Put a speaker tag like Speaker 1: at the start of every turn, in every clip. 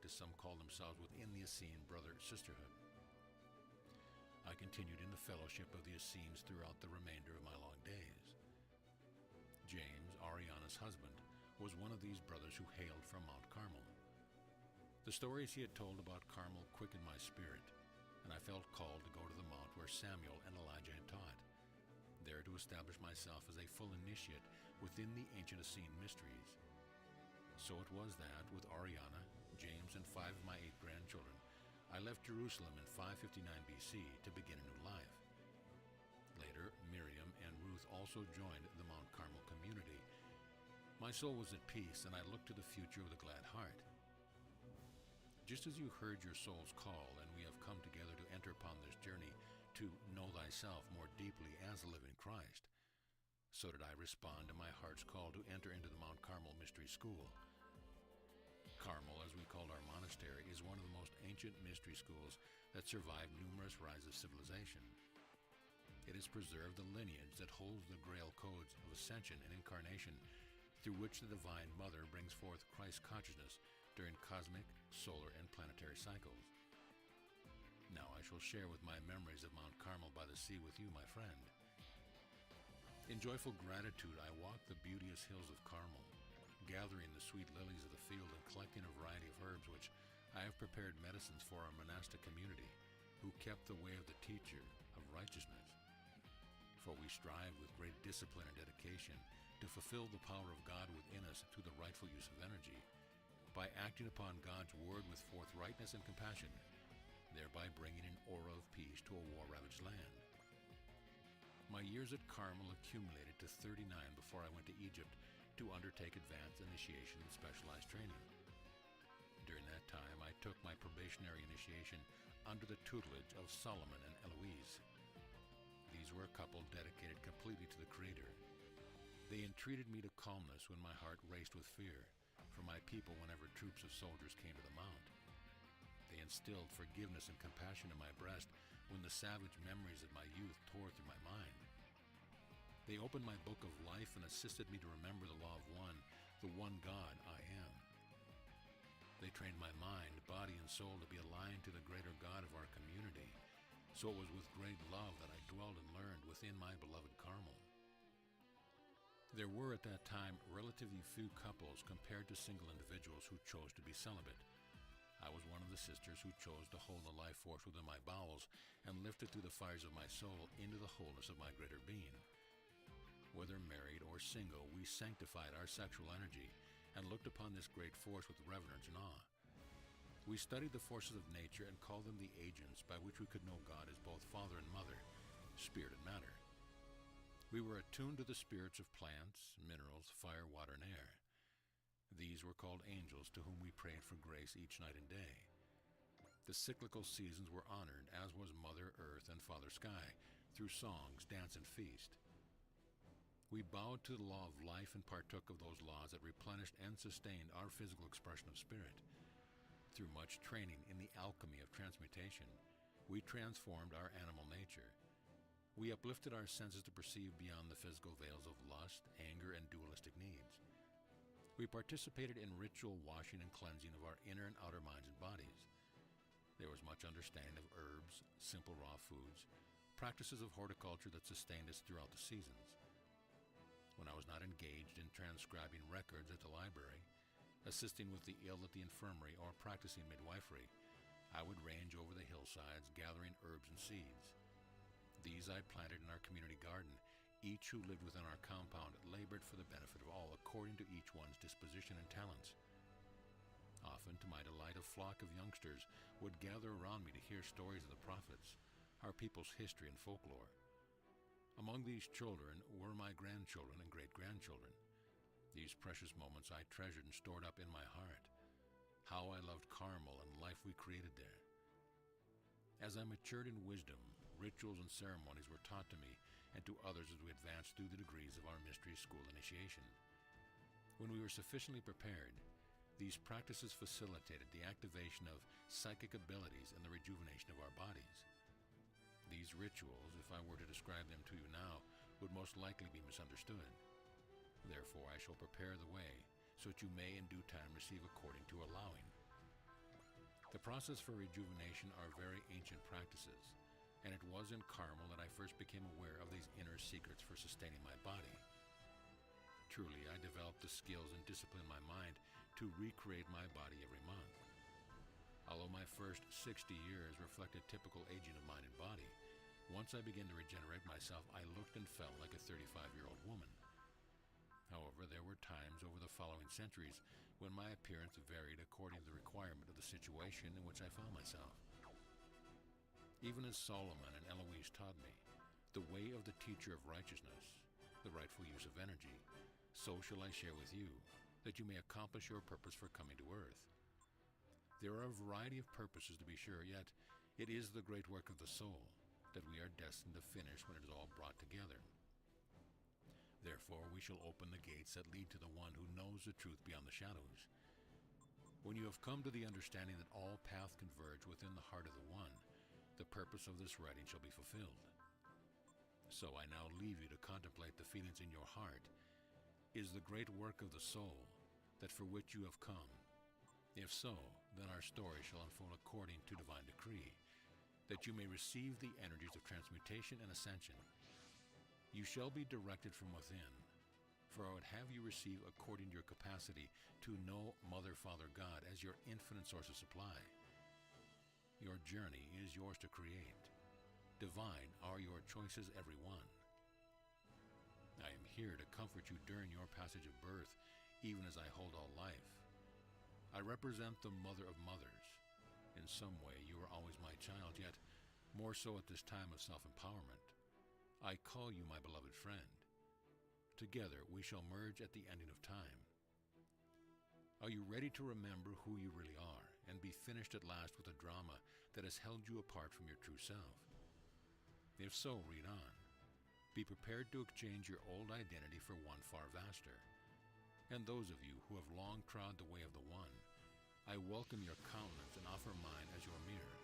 Speaker 1: as some call themselves within the Essene brother-sisterhood. I continued in the fellowship of the Essenes throughout the remainder of my long days. James, Ariana's husband, was one of these brothers who hailed from Mount Carmel. The stories he had told about Carmel quickened my spirit, and I felt called to go to the mount where Samuel and Elijah had taught, there to establish myself as a full initiate within the ancient Essene mysteries. So it was that, with Ariana, James, and 5 of my 8 grandchildren, I left Jerusalem in 559 BC to begin a new life. Later, Miriam and Ruth also joined the Mount Carmel community. My soul was at peace, and I looked to the future with a glad heart. Just as you heard your soul's call, and we have come together to enter upon this journey to know thyself more deeply as a living Christ, so did I respond to my heart's call to enter into the Mount Carmel Mystery School. Carmel, as we called our monastery, is one of the most ancient mystery schools that survived numerous rises of civilization. It has preserved the lineage that holds the Grail codes of ascension and incarnation, through which the Divine Mother brings forth Christ consciousness during cosmic, solar, and planetary cycles. Now I shall share with my memories of Mount Carmel by the sea with you, my friend. In joyful gratitude, I walked the beauteous hills of Carmel, gathering the sweet lilies of the field and collecting a variety of herbs which I have prepared medicines for our monastic community, who kept the way of the teacher of righteousness. For we strive with great discipline and dedication to fulfill the power of God within us through the rightful use of energy, by acting upon God's word with forthrightness and compassion, thereby bringing an aura of peace to a war-ravaged land. My years at Carmel accumulated to 39 before I went to Egypt to undertake advanced initiation and specialized training. During that time, I took my probationary initiation under the tutelage of Solomon and Eloise. These were a couple dedicated completely to the Creator. They entreated me to calmness when my heart raced with fear for my people whenever troops of soldiers came to the mount. They instilled forgiveness and compassion in my breast when the savage memories of my youth tore through my mind. They opened my book of life and assisted me to remember the law of one, the one God I am. They trained my mind, body, and soul to be aligned to the greater God of our community, so it was with great love that I dwelled and learned within my beloved Carmel. There were at that time relatively few couples compared to single individuals who chose to be celibate. I was one of the sisters who chose to hold the life force within my bowels and lift it through the fires of my soul into the wholeness of my greater being. Whether married or single, we sanctified our sexual energy and looked upon this great force with reverence and awe. We studied the forces of nature and called them the agents by which we could know God as both Father and Mother, Spirit and Matter. We were attuned to the spirits of plants, minerals, fire, water, and air. These were called angels, to whom we prayed for grace each night and day. The cyclical seasons were honored, as was Mother Earth and Father Sky, through songs, dance, and feast. We bowed to the law of life and partook of those laws that replenished and sustained our physical expression of spirit. Through much training in the alchemy of transmutation, we transformed our animal nature. We uplifted our senses to perceive beyond the physical veils of lust, anger, and dualistic needs. We participated in ritual washing and cleansing of our inner and outer minds and bodies. There was much understanding of herbs, simple raw foods, practices of horticulture that sustained us throughout the seasons. When I was not engaged in transcribing records at the library, assisting with the ill at the infirmary, or practicing midwifery, I would range over the hillsides gathering herbs and seeds. These I planted in our community garden. Each who lived within our compound labored for the benefit of all according to each one's disposition and talents. Often, to my delight, a flock of youngsters would gather around me to hear stories of the prophets, our people's history and folklore. Among these children were my grandchildren and great-grandchildren. These precious moments I treasured and stored up in my heart. How I loved Carmel and life we created there. As I matured in wisdom, rituals and ceremonies were taught to me and to others as we advanced through the degrees of our mystery school initiation. When we were sufficiently prepared, these practices facilitated the activation of psychic abilities and the rejuvenation of our bodies. These rituals, if I were to describe them to you now, would most likely be misunderstood. Therefore, I shall prepare the way so that you may in due time receive according to allowing. process for rejuvenation are very ancient practices, and it was in Carmel that I first became aware of these inner secrets for sustaining my body. Truly, I developed the skills and discipline in my mind to recreate my body every month. Although my first 60 years reflected typical aging of mind and body, once I began to regenerate myself, I looked and felt like a 35-year-old woman. However, there were times over the following centuries when my appearance varied according to the requirement of the situation in which I found myself. Even as Solomon and Eloise taught me, the way of the teacher of righteousness, the rightful use of energy, so shall I share with you, that you may accomplish your purpose for coming to earth. There are a variety of purposes to be sure, yet it is the great work of the soul that we are destined to finish when it is all brought together. Therefore, we shall open the gates that lead to the one who knows the truth beyond the shadows. When you have come to the understanding that all paths converge within the heart of the one, the purpose of this writing shall be fulfilled. So I now leave you to contemplate the feelings in your heart. Is the great work of the soul that for which you have come? If so, then our story shall unfold according to divine decree, that you may receive the energies of transmutation and ascension. You shall be directed from within, for I would have you receive according to your capacity to know Mother, Father, God as your infinite source of supply. Your journey is yours to create. Divine are your choices, every one. I am here to comfort you during your passage of birth, even as I hold all life. I represent the mother of mothers. In some way, you are always my child, yet more so at this time of self-empowerment. I call you my beloved friend. Together, we shall merge at the ending of time. Are you ready to remember who you really are and be finished at last with the drama that has held you apart from your true self? If so, read on. Be prepared to exchange your old identity for one far vaster. And those of you who have long trod the way of the one, I welcome your countenance and offer mine as your mirror.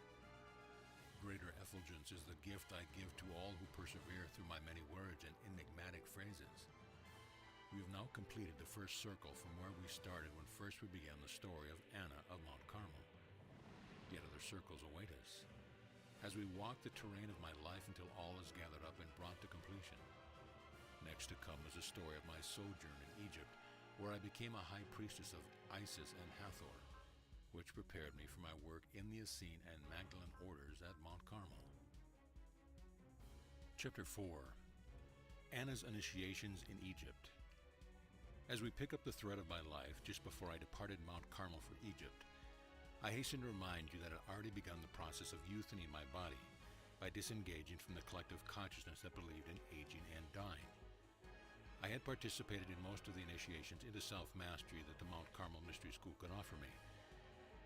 Speaker 1: Greater effulgence is the gift I give to all who persevere through my many words and enigmatic phrases. We have now completed the first circle from where we started when first we began the story of Anna of Mount Carmel. Yet other circles await us, as we walk the terrain of my life until all is gathered up and brought to completion. Next to come is the story of my sojourn in Egypt, where I became a high priestess of Isis and Hathor, which prepared me for my work in the Essene and Magdalene orders at Mount Carmel. Chapter 4. Anna's Initiations in Egypt. As we pick up the thread of my life just before I departed Mount Carmel for Egypt, I hasten to remind you that I had already begun the process of youthening my body by disengaging from the collective consciousness that believed in aging and dying. I had participated in most of the initiations into self-mastery that the Mount Carmel Mystery School could offer me.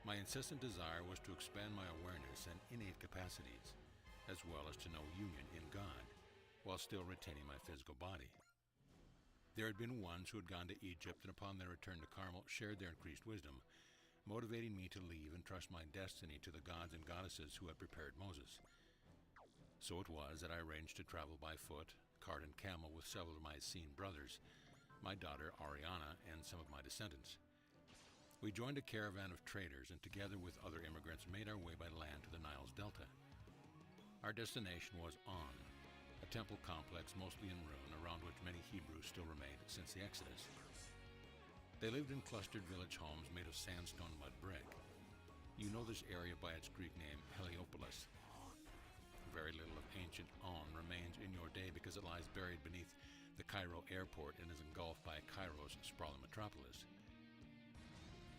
Speaker 1: My incessant desire was to expand my awareness and innate capacities, as well as to know union in God, while still retaining my physical body. There had been ones who had gone to Egypt and upon their return to Carmel shared their increased wisdom, motivating me to leave and trust my destiny to the gods and goddesses who had prepared Moses. So it was that I arranged to travel by foot, cart and camel with several of my Essene brothers, my daughter Ariana, and some of my descendants. We joined a caravan of traders and together with other immigrants made our way by land to the Nile's Delta. Our destination was On, a temple complex mostly in ruin around which many Hebrews still remained since the Exodus. They lived in clustered village homes made of sandstone mud brick. You know this area by its Greek name Heliopolis. Very little of ancient On remains in your day because it lies buried beneath the Cairo airport and is engulfed by Cairo's sprawling metropolis.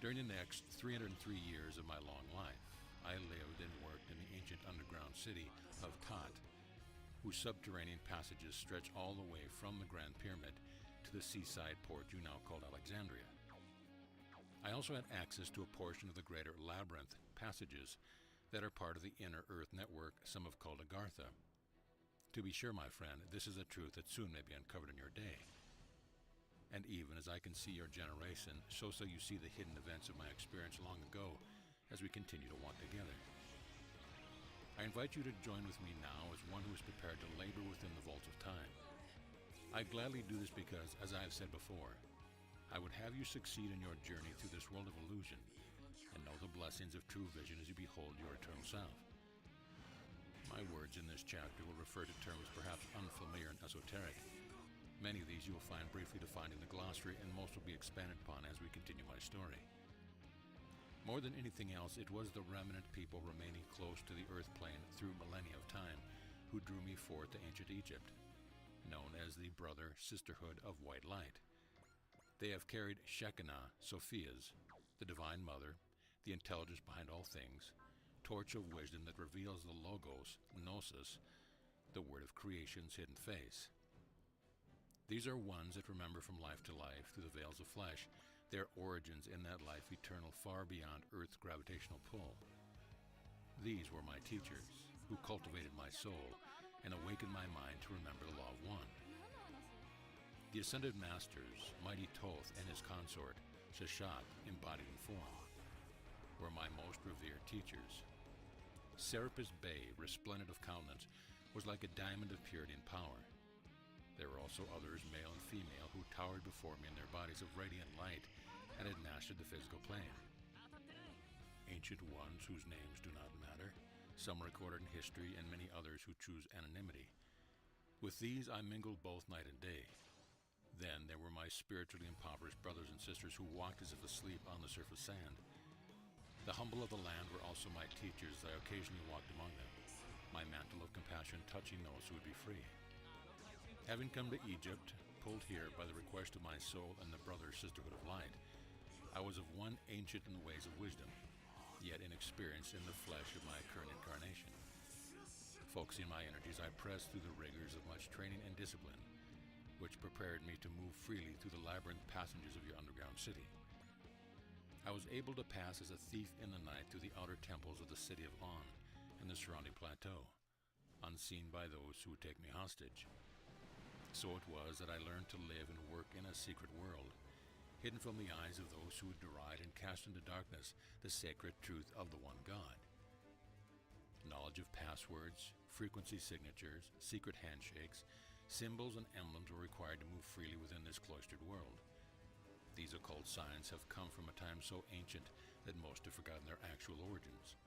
Speaker 1: During the next 303 years of my long life, I lived and worked in the ancient underground city of Tat, whose subterranean passages stretch all the way from the Grand Pyramid to the seaside port you now call Alexandria. I also had access to a portion of the greater labyrinth passages that are part of the inner Earth network some have called Agartha. To be sure, my friend, this is a truth that soon may be uncovered in your day. And even as I can see your generation, so you see the hidden events of my experience long ago as we continue to walk together. I invite you to join with me now as one who is prepared to labor within the vaults of time. I gladly do this because, as I have said before, I would have you succeed in your journey through this world of illusion, and know the blessings of true vision as you behold your eternal self. My words in this chapter will refer to terms perhaps unfamiliar and esoteric. Many of these you will find briefly defined in the glossary, and most will be expanded upon as we continue my story. More than anything else, it was the remnant people remaining close to the earth plane through millennia of time who drew me forth to ancient Egypt, known as the Brother Sisterhood of White Light. They have carried Shekinah, Sophia's, the Divine Mother, the intelligence behind all things, torch of wisdom that reveals the Logos, Gnosis, the word of creation's hidden face. These are ones that remember from life to life through the veils of flesh, their origins in that life eternal far beyond Earth's gravitational pull. These were my teachers, who cultivated my soul and awakened my mind to remember the law of one. The ascended masters, mighty Thoth and his consort, Sheshat, embodied in form, were my most revered teachers. Serapis Bey, resplendent of countenance, was like a diamond of purity and power. There were also others, male and female, who towered before me in their bodies of radiant light and had mastered the physical plane. Ancient ones whose names do not matter, some recorded in history and many others who choose anonymity. With these I mingled both night and day. Then there were my spiritually impoverished brothers and sisters who walked as if asleep on the surface sand. The humble of the land were also my teachers as I occasionally walked among them, my mantle of compassion touching those who would be free. Having come to Egypt, pulled here by the request of my soul and the Brother Sisterhood of Light, I was of one ancient in the ways of wisdom, yet inexperienced in the flesh of my current incarnation. Focusing my energies, I pressed through the rigors of much training and discipline, which prepared me to move freely through the labyrinth passages of your underground city. I was able to pass as a thief in the night through the outer temples of the city of On and the surrounding plateau, unseen by those who would take me hostage. So it was that I learned to live and work in a secret world, hidden from the eyes of those who would deride and cast into darkness the sacred truth of the one God. Knowledge of passwords, frequency signatures, secret handshakes, symbols, and emblems were required to move freely within this cloistered world. These occult signs have come from a time so ancient that most have forgotten their actual origins.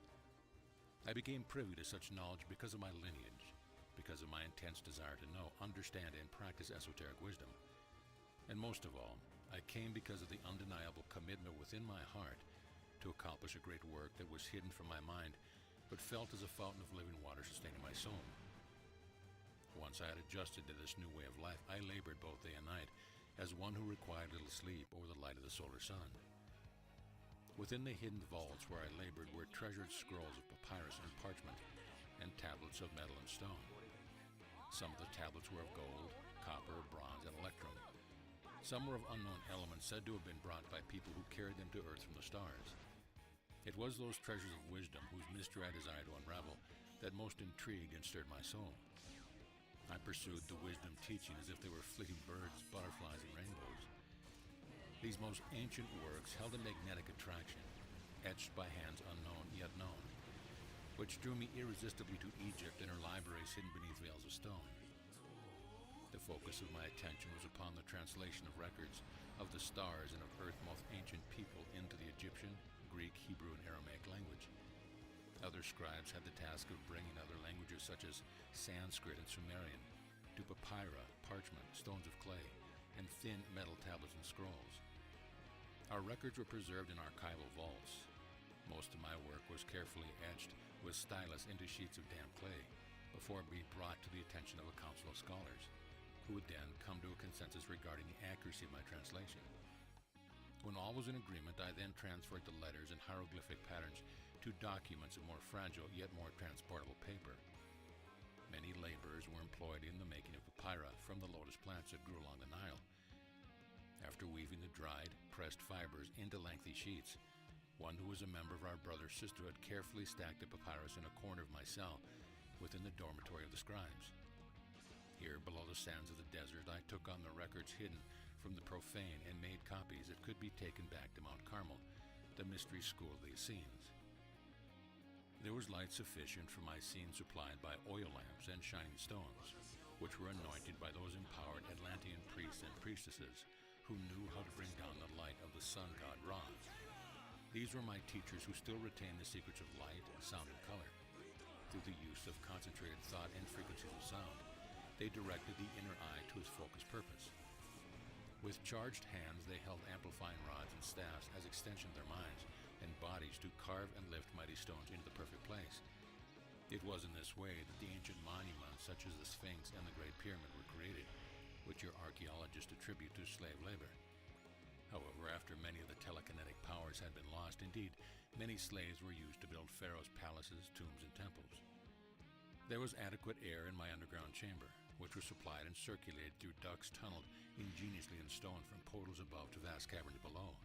Speaker 1: I became privy to such knowledge because of my lineage, because of my intense desire to know, understand, and practice esoteric wisdom. And most of all, I came because of the undeniable commitment within my heart to accomplish a great work that was hidden from my mind, but felt as a fountain of living water sustaining my soul. Once I had adjusted to this new way of life, I labored both day and night, as one who required little sleep over the light of the solar sun. Within the hidden vaults where I labored were treasured scrolls of papyrus and parchment, and tablets of metal and stone. Some of the tablets were of gold, copper, bronze, and electrum. Some were of unknown elements said to have been brought by people who carried them to earth from the stars. It was those treasures of wisdom whose mystery I desired to unravel that most intrigued and stirred my soul. I pursued the wisdom teaching as if they were fleeting birds, butterflies, and rainbows. These most ancient works held a magnetic attraction, etched by hands unknown yet known, which drew me irresistibly to Egypt and her libraries hidden beneath veils of stone. The focus of my attention was upon the translation of records of the stars and of Earth's most ancient people into the Egyptian, Greek, Hebrew, and Aramaic language. Other scribes had the task of bringing other languages such as Sanskrit and Sumerian to papyri, parchment, stones of clay, and thin metal tablets and scrolls. Our records were preserved in archival vaults. Most of my work was carefully etched with stylus into sheets of damp clay before being brought to the attention of a council of scholars, who would then come to a consensus regarding the accuracy of my translation. When all was in agreement, I then transferred the letters and hieroglyphic patterns to documents of more fragile yet more transportable paper. Many laborers were employed in the making of papyri from the lotus plants that grew along the Nile. After weaving the dried, pressed fibers into lengthy sheets, one who was a member of our brother sisterhood carefully stacked the papyrus in a corner of my cell within the dormitory of the scribes. Here, below the sands of the desert, I took on the records hidden from the profane and made copies that could be taken back to Mount Carmel, the mystery school of the Essenes. There was light sufficient for my scene supplied by oil lamps and shining stones, which were anointed by those empowered Atlantean priests and priestesses who knew how to bring down the light of the sun god Ra. These were my teachers who still retained the secrets of light, sound, and color. Through the use of concentrated thought and frequencies of sound, they directed the inner eye to its focused purpose. With charged hands, they held amplifying rods and staffs as extension of their minds and bodies to carve and lift mighty stones into the perfect place. It was in this way that the ancient monuments such as the Sphinx and the Great Pyramid were created, which your archaeologists attribute to slave labor. However, after many of the telekinetic powers had been lost, indeed, many slaves were used to build pharaohs' palaces, tombs, and temples. There was adequate air in my underground chamber, which was supplied and circulated through ducts tunneled ingeniously in stone from portals above to vast caverns below.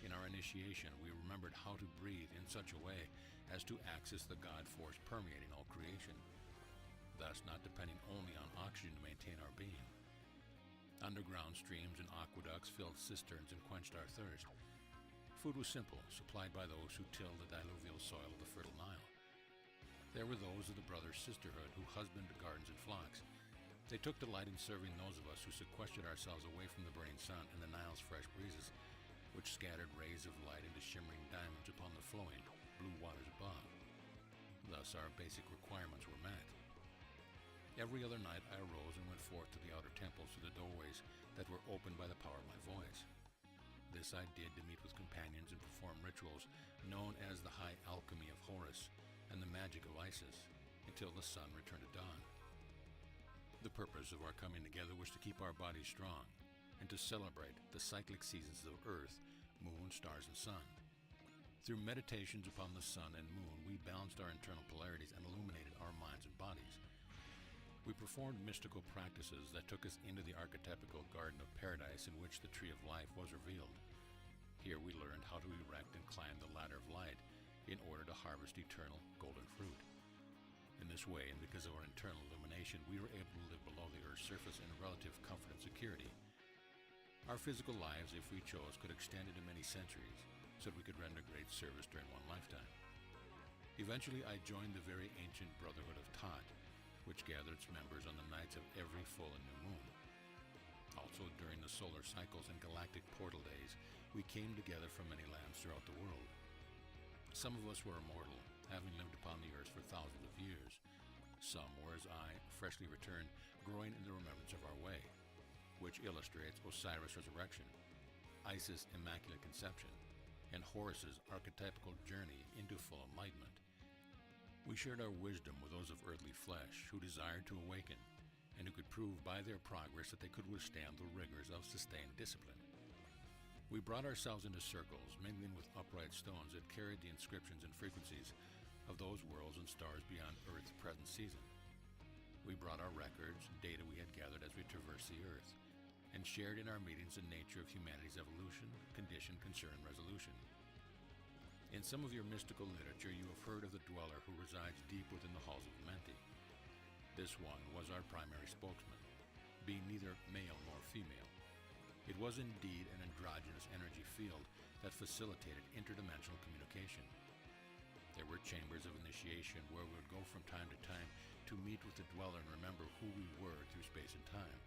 Speaker 1: In our initiation, we remembered how to breathe in such a way as to access the God force permeating all creation, thus not depending only on oxygen to maintain our being. Underground streams and aqueducts filled cisterns and quenched our thirst. Food was simple, supplied by those who tilled the diluvial soil of the fertile Nile. There were those of the Brothers' Sisterhood who husbanded gardens and flocks. They took delight in serving those of us who sequestered ourselves away from the burning sun and the Nile's fresh breezes, which scattered rays of light into shimmering diamonds upon the flowing, blue waters above. Thus our basic requirements were met. Every other night I arose and went forth to the outer temples through the doorways that were opened by the power of my voice. This I did to meet with companions and perform rituals known as the high alchemy of Horus and the magic of Isis, until the sun returned at dawn. The purpose of our coming together was to keep our bodies strong, and to celebrate the cyclic seasons of Earth, Moon, stars, and Sun. Through meditations upon the sun and moon, we balanced our internal polarities and illuminated our minds and bodies. We performed mystical practices that took us into the archetypical Garden of Paradise in which the Tree of Life was revealed. Here we learned how to erect and climb the ladder of light in order to harvest eternal golden fruit. In this way, and because of our internal illumination, we were able to live below the Earth's surface in relative comfort and security. Our physical lives, if we chose, could extend into many centuries, so that we could render great service during one lifetime. Eventually, I joined the very ancient Brotherhood of Tot, which gathered its members on the nights of every full and new moon. Also, during the solar cycles and galactic portal days, we came together from many lands throughout the world. Some of us were immortal, having lived upon the earth for thousands of years. Some were as I, freshly returned, growing in the remembrance of our way, which illustrates Osiris' resurrection, Isis' immaculate conception, and Horus's archetypical journey into full enlightenment. We shared our wisdom with those of earthly flesh who desired to awaken, and who could prove by their progress that they could withstand the rigors of sustained discipline. We brought ourselves into circles, mingling with upright stones that carried the inscriptions and frequencies of those worlds and stars beyond Earth's present season. We brought our records, data we had gathered as we traversed the Earth, and shared in our meetings the nature of humanity's evolution, condition, concern, and resolution. In some of your mystical literature, you have heard of the dweller who resides deep within the halls of Amenti. This one was our primary spokesman, being neither male nor female. It was indeed an androgynous energy field that facilitated interdimensional communication. There were chambers of initiation where we would go from time to time to meet with the dweller and remember who we were through space and time.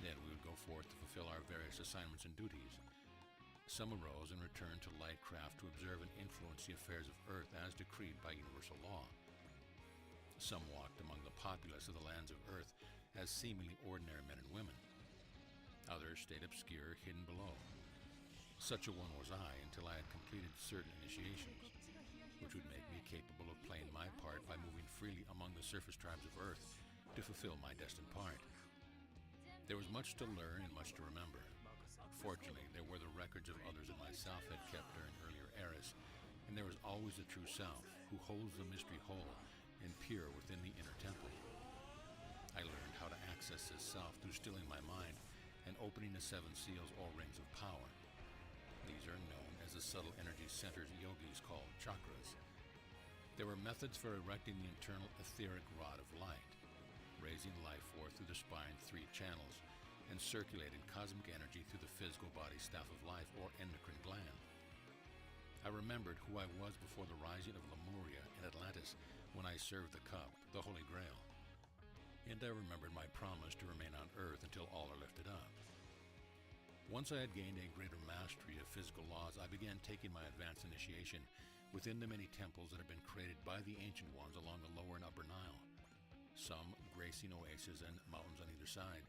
Speaker 1: Then we would go forth to fulfill our various assignments and duties. Some arose and returned to Lightcraft to observe and influence the affairs of Earth as decreed by universal law. Some walked among the populace of the lands of Earth as seemingly ordinary men and women. Others stayed obscure, hidden below. Such a one was I until I had completed certain initiations, which would make me capable of playing my part by moving freely among the surface tribes of Earth to fulfill my destined part. There was much to learn and much to remember. Fortunately, there were the records of others that myself had kept during earlier eras, and there was always the true self, who holds the mystery whole and pure within the inner temple. I learned how to access this self through stilling my mind and opening the 7 seals or rings of power. These are known as the subtle energy centers yogis call chakras. There were methods for erecting the internal etheric rod of light, raising life forth through the spine's 3 channels, and circulating cosmic energy through the physical body staff of life or endocrine gland. I remembered who I was before the rising of Lemuria and Atlantis when I served the cup, the Holy Grail. And I remembered my promise to remain on Earth until all are lifted up. Once I had gained a greater mastery of physical laws, I began taking my advanced initiation within the many temples that had been created by the Ancient Ones along the lower and upper Nile, some gracing oases and mountains on either side.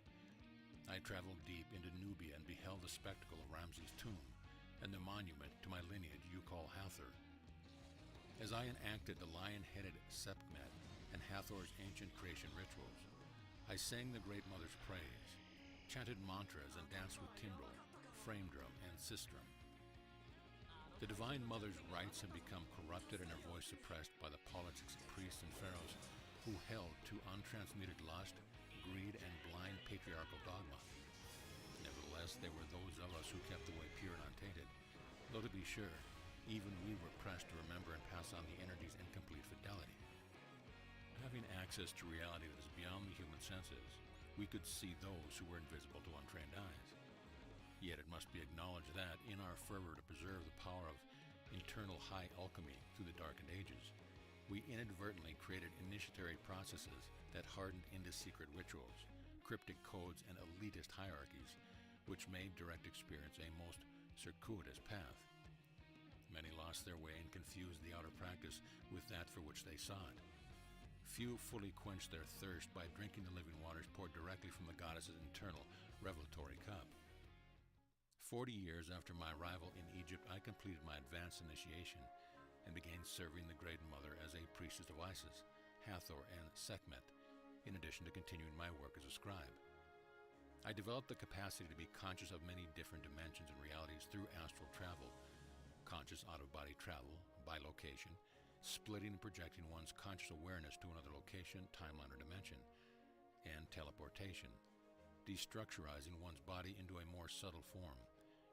Speaker 1: I traveled deep into Nubia and beheld the spectacle of Ramses' tomb and the monument to my lineage you call Hathor. As I enacted the lion-headed Sekhmet and Hathor's ancient creation rituals, I sang the Great Mother's praise, chanted mantras, and danced with timbrel, frame drum, and sistrum. The Divine Mother's rites had become corrupted and her voice suppressed by the politics of priests and pharaohs who held to untransmuted lust, greed, and blind patriarchal dogma. Nevertheless, there were those of us who kept the way pure and untainted, though to be sure, even we were pressed to remember and pass on the energies in complete fidelity. Having access to reality that is beyond the human senses, we could see those who were invisible to untrained eyes. Yet it must be acknowledged that, in our fervor to preserve the power of internal high alchemy through the darkened ages, we inadvertently created initiatory processes that hardened into secret rituals, cryptic codes, and elitist hierarchies, which made direct experience a most circuitous path. Many lost their way and confused the outer practice with that for which they sought. Few fully quenched their thirst by drinking the living waters poured directly from the goddess's internal revelatory cup. 40 years after my arrival in Egypt, I completed my advanced initiation and began serving the Great Mother as a priestess of Isis, Hathor, and Sekhmet, in addition to continuing my work as a scribe. I developed the capacity to be conscious of many different dimensions and realities through astral travel, conscious out-of-body travel, bilocation, splitting and projecting one's conscious awareness to another location, timeline, or dimension, and teleportation, destructurizing one's body into a more subtle form,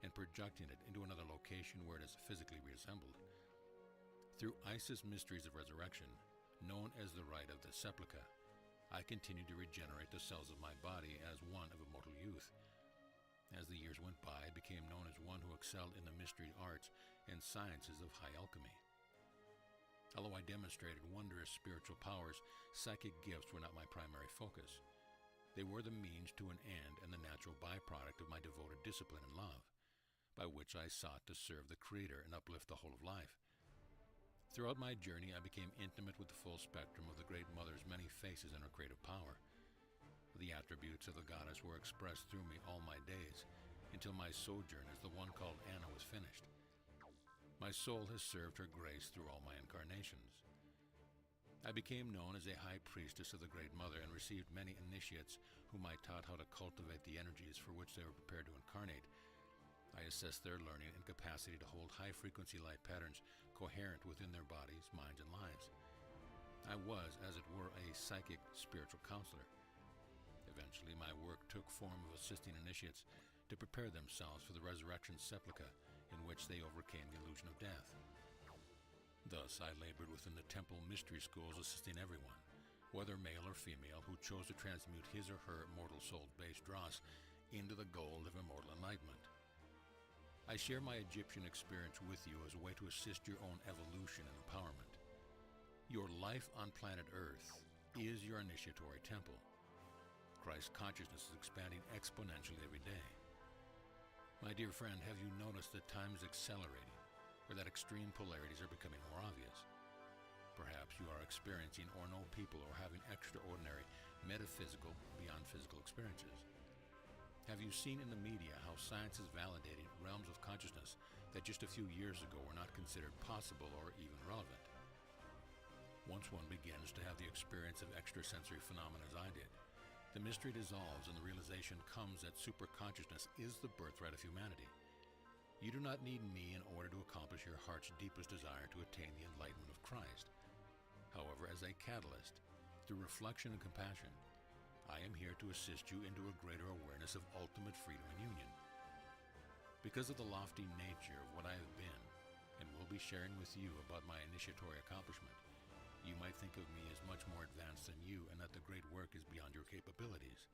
Speaker 1: and projecting it into another location where it is physically reassembled. Through Isis' mysteries of resurrection, known as the rite of the sepulchre, I continued to regenerate the cells of my body as one of immortal youth. As the years went by, I became known as one who excelled in the mystery arts and sciences of high alchemy. Although I demonstrated wondrous spiritual powers, psychic gifts were not my primary focus. They were the means to an end and the natural byproduct of my devoted discipline and love, by which I sought to serve the Creator and uplift the whole of life. Throughout my journey, I became intimate with the full spectrum of the Great Mother's many faces and her creative power. The attributes of the goddess were expressed through me all my days, until my sojourn as the one called Anna was finished. My soul has served her grace through all my incarnations. I became known as a high priestess of the Great Mother and received many initiates whom I taught how to cultivate the energies for which they were prepared to incarnate. I assessed their learning and capacity to hold high-frequency light patterns coherent within their bodies, minds, and lives. I was, as it were, a psychic spiritual counselor. Eventually, my work took form of assisting initiates to prepare themselves for the resurrection sepulchre in which they overcame the illusion of death. Thus, I labored within the temple mystery schools, assisting everyone, whether male or female, who chose to transmute his or her mortal soul-based dross into the gold of immortal enlightenment. I share my Egyptian experience with you as a way to assist your own evolution and empowerment. Your life on planet Earth is your initiatory temple. Christ's consciousness is expanding exponentially every day. My dear friend, have you noticed that time is accelerating, or that extreme polarities are becoming more obvious? Perhaps you are experiencing or know people who are having extraordinary metaphysical, beyond physical experiences. Have you seen in the media how science is validating realms of consciousness that just a few years ago were not considered possible or even relevant? Once one begins to have the experience of extrasensory phenomena as I did, the mystery dissolves and the realization comes that superconsciousness is the birthright of humanity. You do not need me in order to accomplish your heart's deepest desire to attain the enlightenment of Christ. However, as a catalyst, through reflection and compassion, I am here to assist you into a greater awareness of ultimate freedom and union. Because of the lofty nature of what I have been, and will be sharing with you about my initiatory accomplishment, you might think of me as much more advanced than you and that the great work is beyond your capabilities.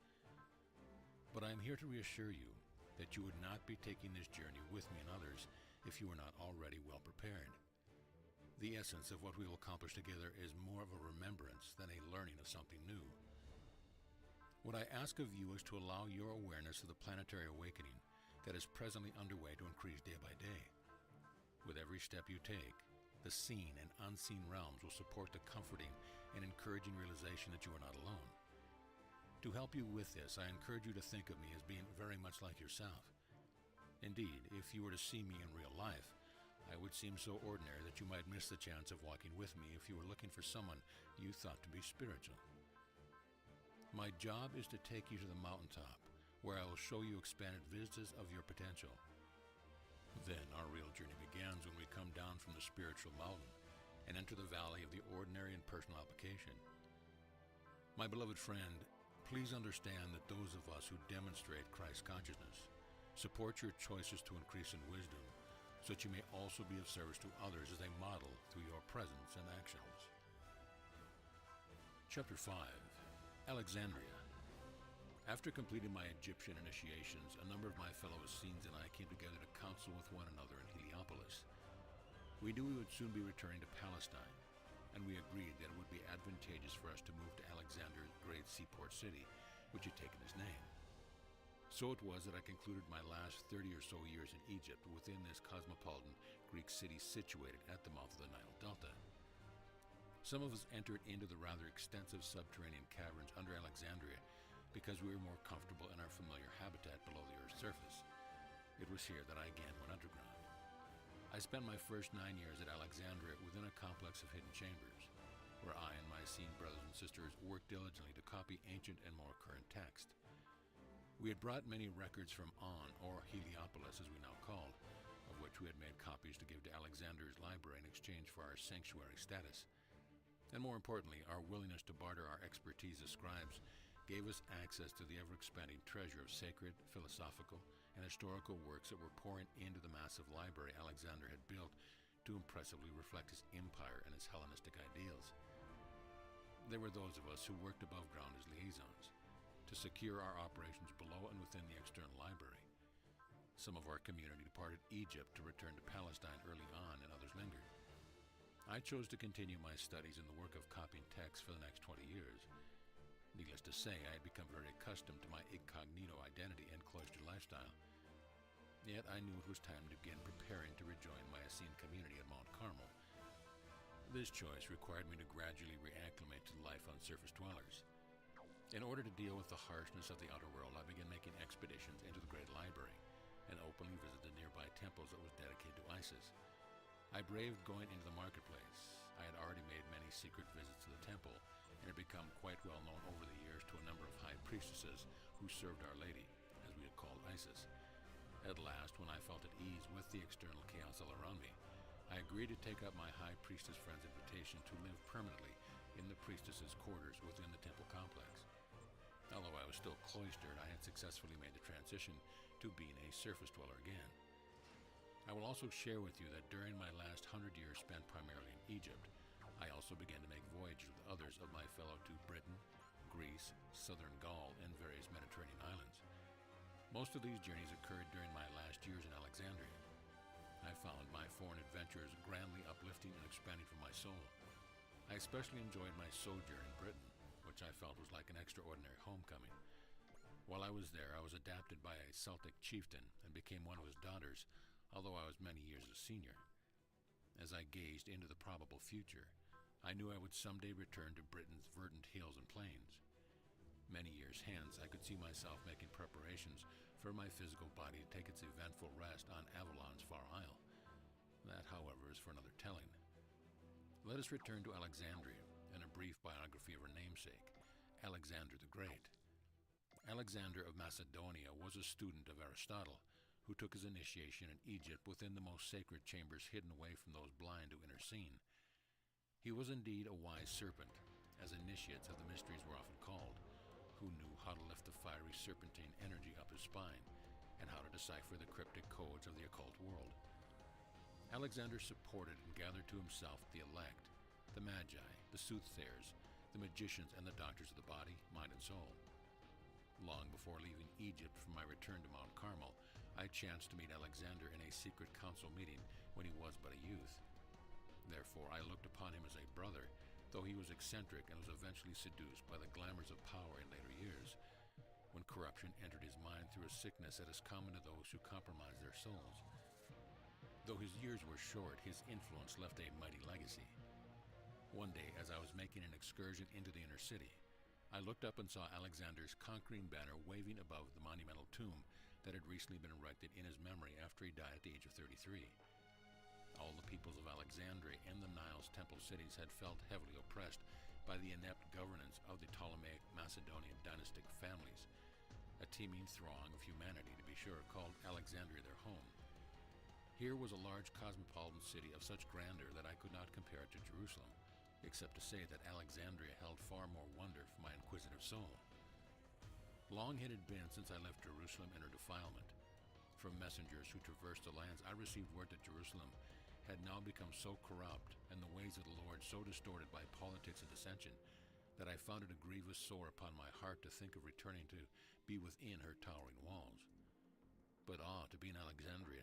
Speaker 1: But I am here to reassure you that you would not be taking this journey with me and others if you were not already well prepared. The essence of what we will accomplish together is more of a remembrance than a learning of something new. What I ask of you is to allow your awareness of the planetary awakening that is presently underway to increase day by day. With every step you take, the seen and unseen realms will support the comforting and encouraging realization that you are not alone. To help you with this, I encourage you to think of me as being very much like yourself. Indeed, if you were to see me in real life, I would seem so ordinary that you might miss the chance of walking with me if you were looking for someone you thought to be spiritual. My job is to take you to the mountaintop, where I will show you expanded vistas of your potential. Then our real journey begins when we come down from the spiritual mountain and enter the valley of the ordinary and personal application. My beloved friend, please understand that those of us who demonstrate Christ consciousness support your choices to increase in wisdom, so that you may also be of service to others as they model through your presence and actions. Chapter 5. Alexandria. After completing my Egyptian initiations, a number of my fellow Essenes and I came together to counsel with one another in Heliopolis. We knew we would soon be returning to Palestine, and we agreed that it would be advantageous for us to move to Alexander's great seaport city, which had taken his name. So it was that I concluded my last 30 or so years in Egypt within this cosmopolitan Greek city situated at the mouth of the Nile Delta. Some of us entered into the rather extensive subterranean caverns under Alexandria because we were more comfortable in our familiar habitat below the Earth's surface. It was here that I again went underground. I spent my first 9 years at Alexandria within a complex of hidden chambers, where I and my Essene brothers and sisters worked diligently to copy ancient and more current text. We had brought many records from On, or Heliopolis as we now called, of which we had made copies to give to Alexander's library in exchange for our sanctuary status. And more importantly, our willingness to barter our expertise as scribes gave us access to the ever-expanding treasure of sacred, philosophical, and historical works that were pouring into the massive library Alexander had built to impressively reflect his empire and his Hellenistic ideals. There were those of us who worked above ground as liaisons, to secure our operations below and within the external library. Some of our community departed Egypt to return to Palestine early on, and others lingered. I chose to continue my studies in the work of copying text for the next 20 years. Needless to say, I had become very accustomed to my incognito identity and cloistered lifestyle. Yet I knew it was time to begin preparing to rejoin my Essene community at Mount Carmel. This choice required me to gradually reacclimate to life on surface dwellers. In order to deal with the harshness of the outer world, I began making expeditions into the Great Library and openly visited the nearby temples that was dedicated to Isis. I braved going into the marketplace. I had already made many secret visits to the temple and had become quite well known over the years to a number of high priestesses who served Our Lady, as we had called Isis. At last, when I felt at ease with the external chaos all around me, I agreed to take up my high priestess friend's invitation to live permanently in the priestess's quarters within the temple complex. Although I was still cloistered, I had successfully made the transition to being a surface dweller again. I will also share with you that during my last 100 years spent primarily in Egypt, I also began to make voyages with others of my fellow to Britain, Greece, southern Gaul, and various Mediterranean islands. Most of these journeys occurred during my last years in Alexandria. I found my foreign adventures grandly uplifting and expanding for my soul. I especially enjoyed my sojourn in Britain, which I felt was like an extraordinary homecoming. While I was there, I was adopted by a Celtic chieftain and became one of his daughters, although I was many years his senior. As I gazed into the probable future, I knew I would someday return to Britain's verdant hills and plains. Many years hence, I could see myself making preparations for my physical body to take its eventful rest on Avalon's far isle. That, however, is for another telling. Let us return to Alexandria and a brief biography of her namesake, Alexander the Great. Alexander of Macedonia was a student of Aristotle, who took his initiation in Egypt within the most sacred chambers hidden away from those blind who intercede. He was indeed a wise serpent, as initiates of the mysteries were often called, who knew how to lift the fiery serpentine energy up his spine, and how to decipher the cryptic codes of the occult world. Alexander supported and gathered to himself the elect, the magi, the soothsayers, the magicians, and the doctors of the body, mind, and soul. Long before leaving Egypt for my return to Mount Carmel, I chanced to meet Alexander in a secret council meeting when he was but a youth. Therefore, I looked upon him as a brother, though he was eccentric and was eventually seduced by the glamours of power in later years. when corruption entered his mind through a sickness that is common to those who compromise their souls. Though his years were short, his influence left a mighty legacy. One day, as I was making an excursion into the inner city, I looked up and saw Alexander's conquering banner waving above the monumental tomb that had recently been erected in his memory after he died at the age of 33. All the peoples of Alexandria and the Nile's temple cities had felt heavily oppressed by the inept governance of the Ptolemaic Macedonian dynastic families, a teeming throng of humanity, to be sure, called Alexandria their home. Here was a large cosmopolitan city of such grandeur that I could not compare it to Jerusalem, except to say that Alexandria held far more wonder for my inquisitive soul. Long had it been since I left Jerusalem in her defilement. From messengers who traversed the lands, I received word that Jerusalem had now become so corrupt, and the ways of the Lord so distorted by politics and dissension, that I found it a grievous sore upon my heart to think of returning to be within her towering walls. But to be in Alexandria,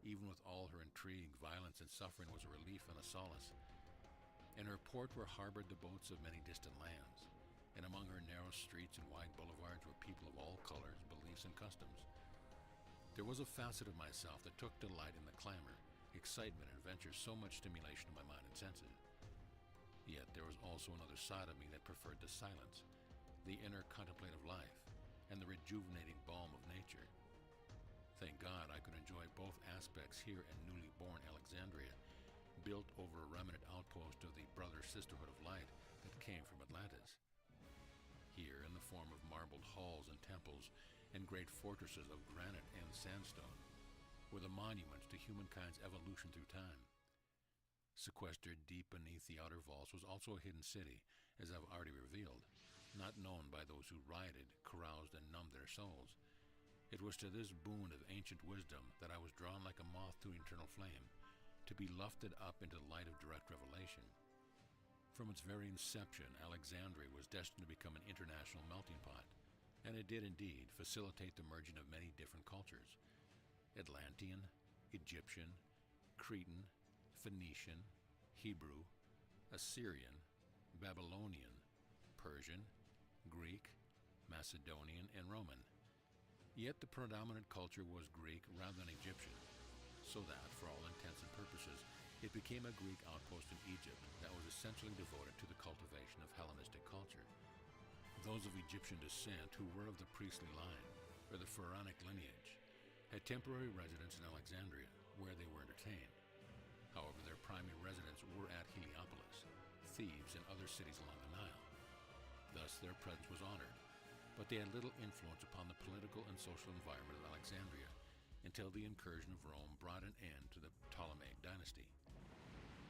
Speaker 1: even with all her intrigue, violence, and suffering, was a relief and a solace. In her port were harbored the boats of many distant lands, and among her narrow streets and wide boulevards were people of all colors, beliefs, and customs. There was a facet of myself that took delight in the clamor, excitement, and adventure, so much stimulation to my mind and senses. Yet there was also another side of me that preferred the silence, the inner contemplative life, and the rejuvenating balm of nature. Thank God I could enjoy both aspects here in newly born Alexandria, built over a remnant outpost of the brother sisterhood of light that came from Atlantis. Here, in the form of marbled halls and temples and great fortresses of granite and sandstone, were the monuments to humankind's evolution through time. Sequestered deep beneath the outer vaults was also a hidden city, as I've already revealed, not known by those who rioted, caroused, and numbed their souls. It was to this boon of ancient wisdom that I was drawn like a moth to eternal flame, to be lifted up into the light of direct revelation. From its very inception, Alexandria was destined to become an international melting pot, and it did indeed facilitate the merging of many different cultures: Atlantean, Egyptian, Cretan, Phoenician, Hebrew, Assyrian, Babylonian, Persian, Greek, Macedonian, and Roman. Yet the predominant culture was Greek rather than Egyptian, so that, for all intents and purposes, it became a Greek outpost in Egypt that was essentially devoted to the cultivation of Hellenistic culture. Those of Egyptian descent who were of the priestly line, or the pharaonic lineage, had temporary residence in Alexandria, where they were entertained. However, their primary residence were at Heliopolis, Thebes, and other cities along the Nile. Thus their presence was honored, but they had little influence upon the political and social environment of Alexandria until the incursion of Rome brought an end to the Ptolemaic dynasty.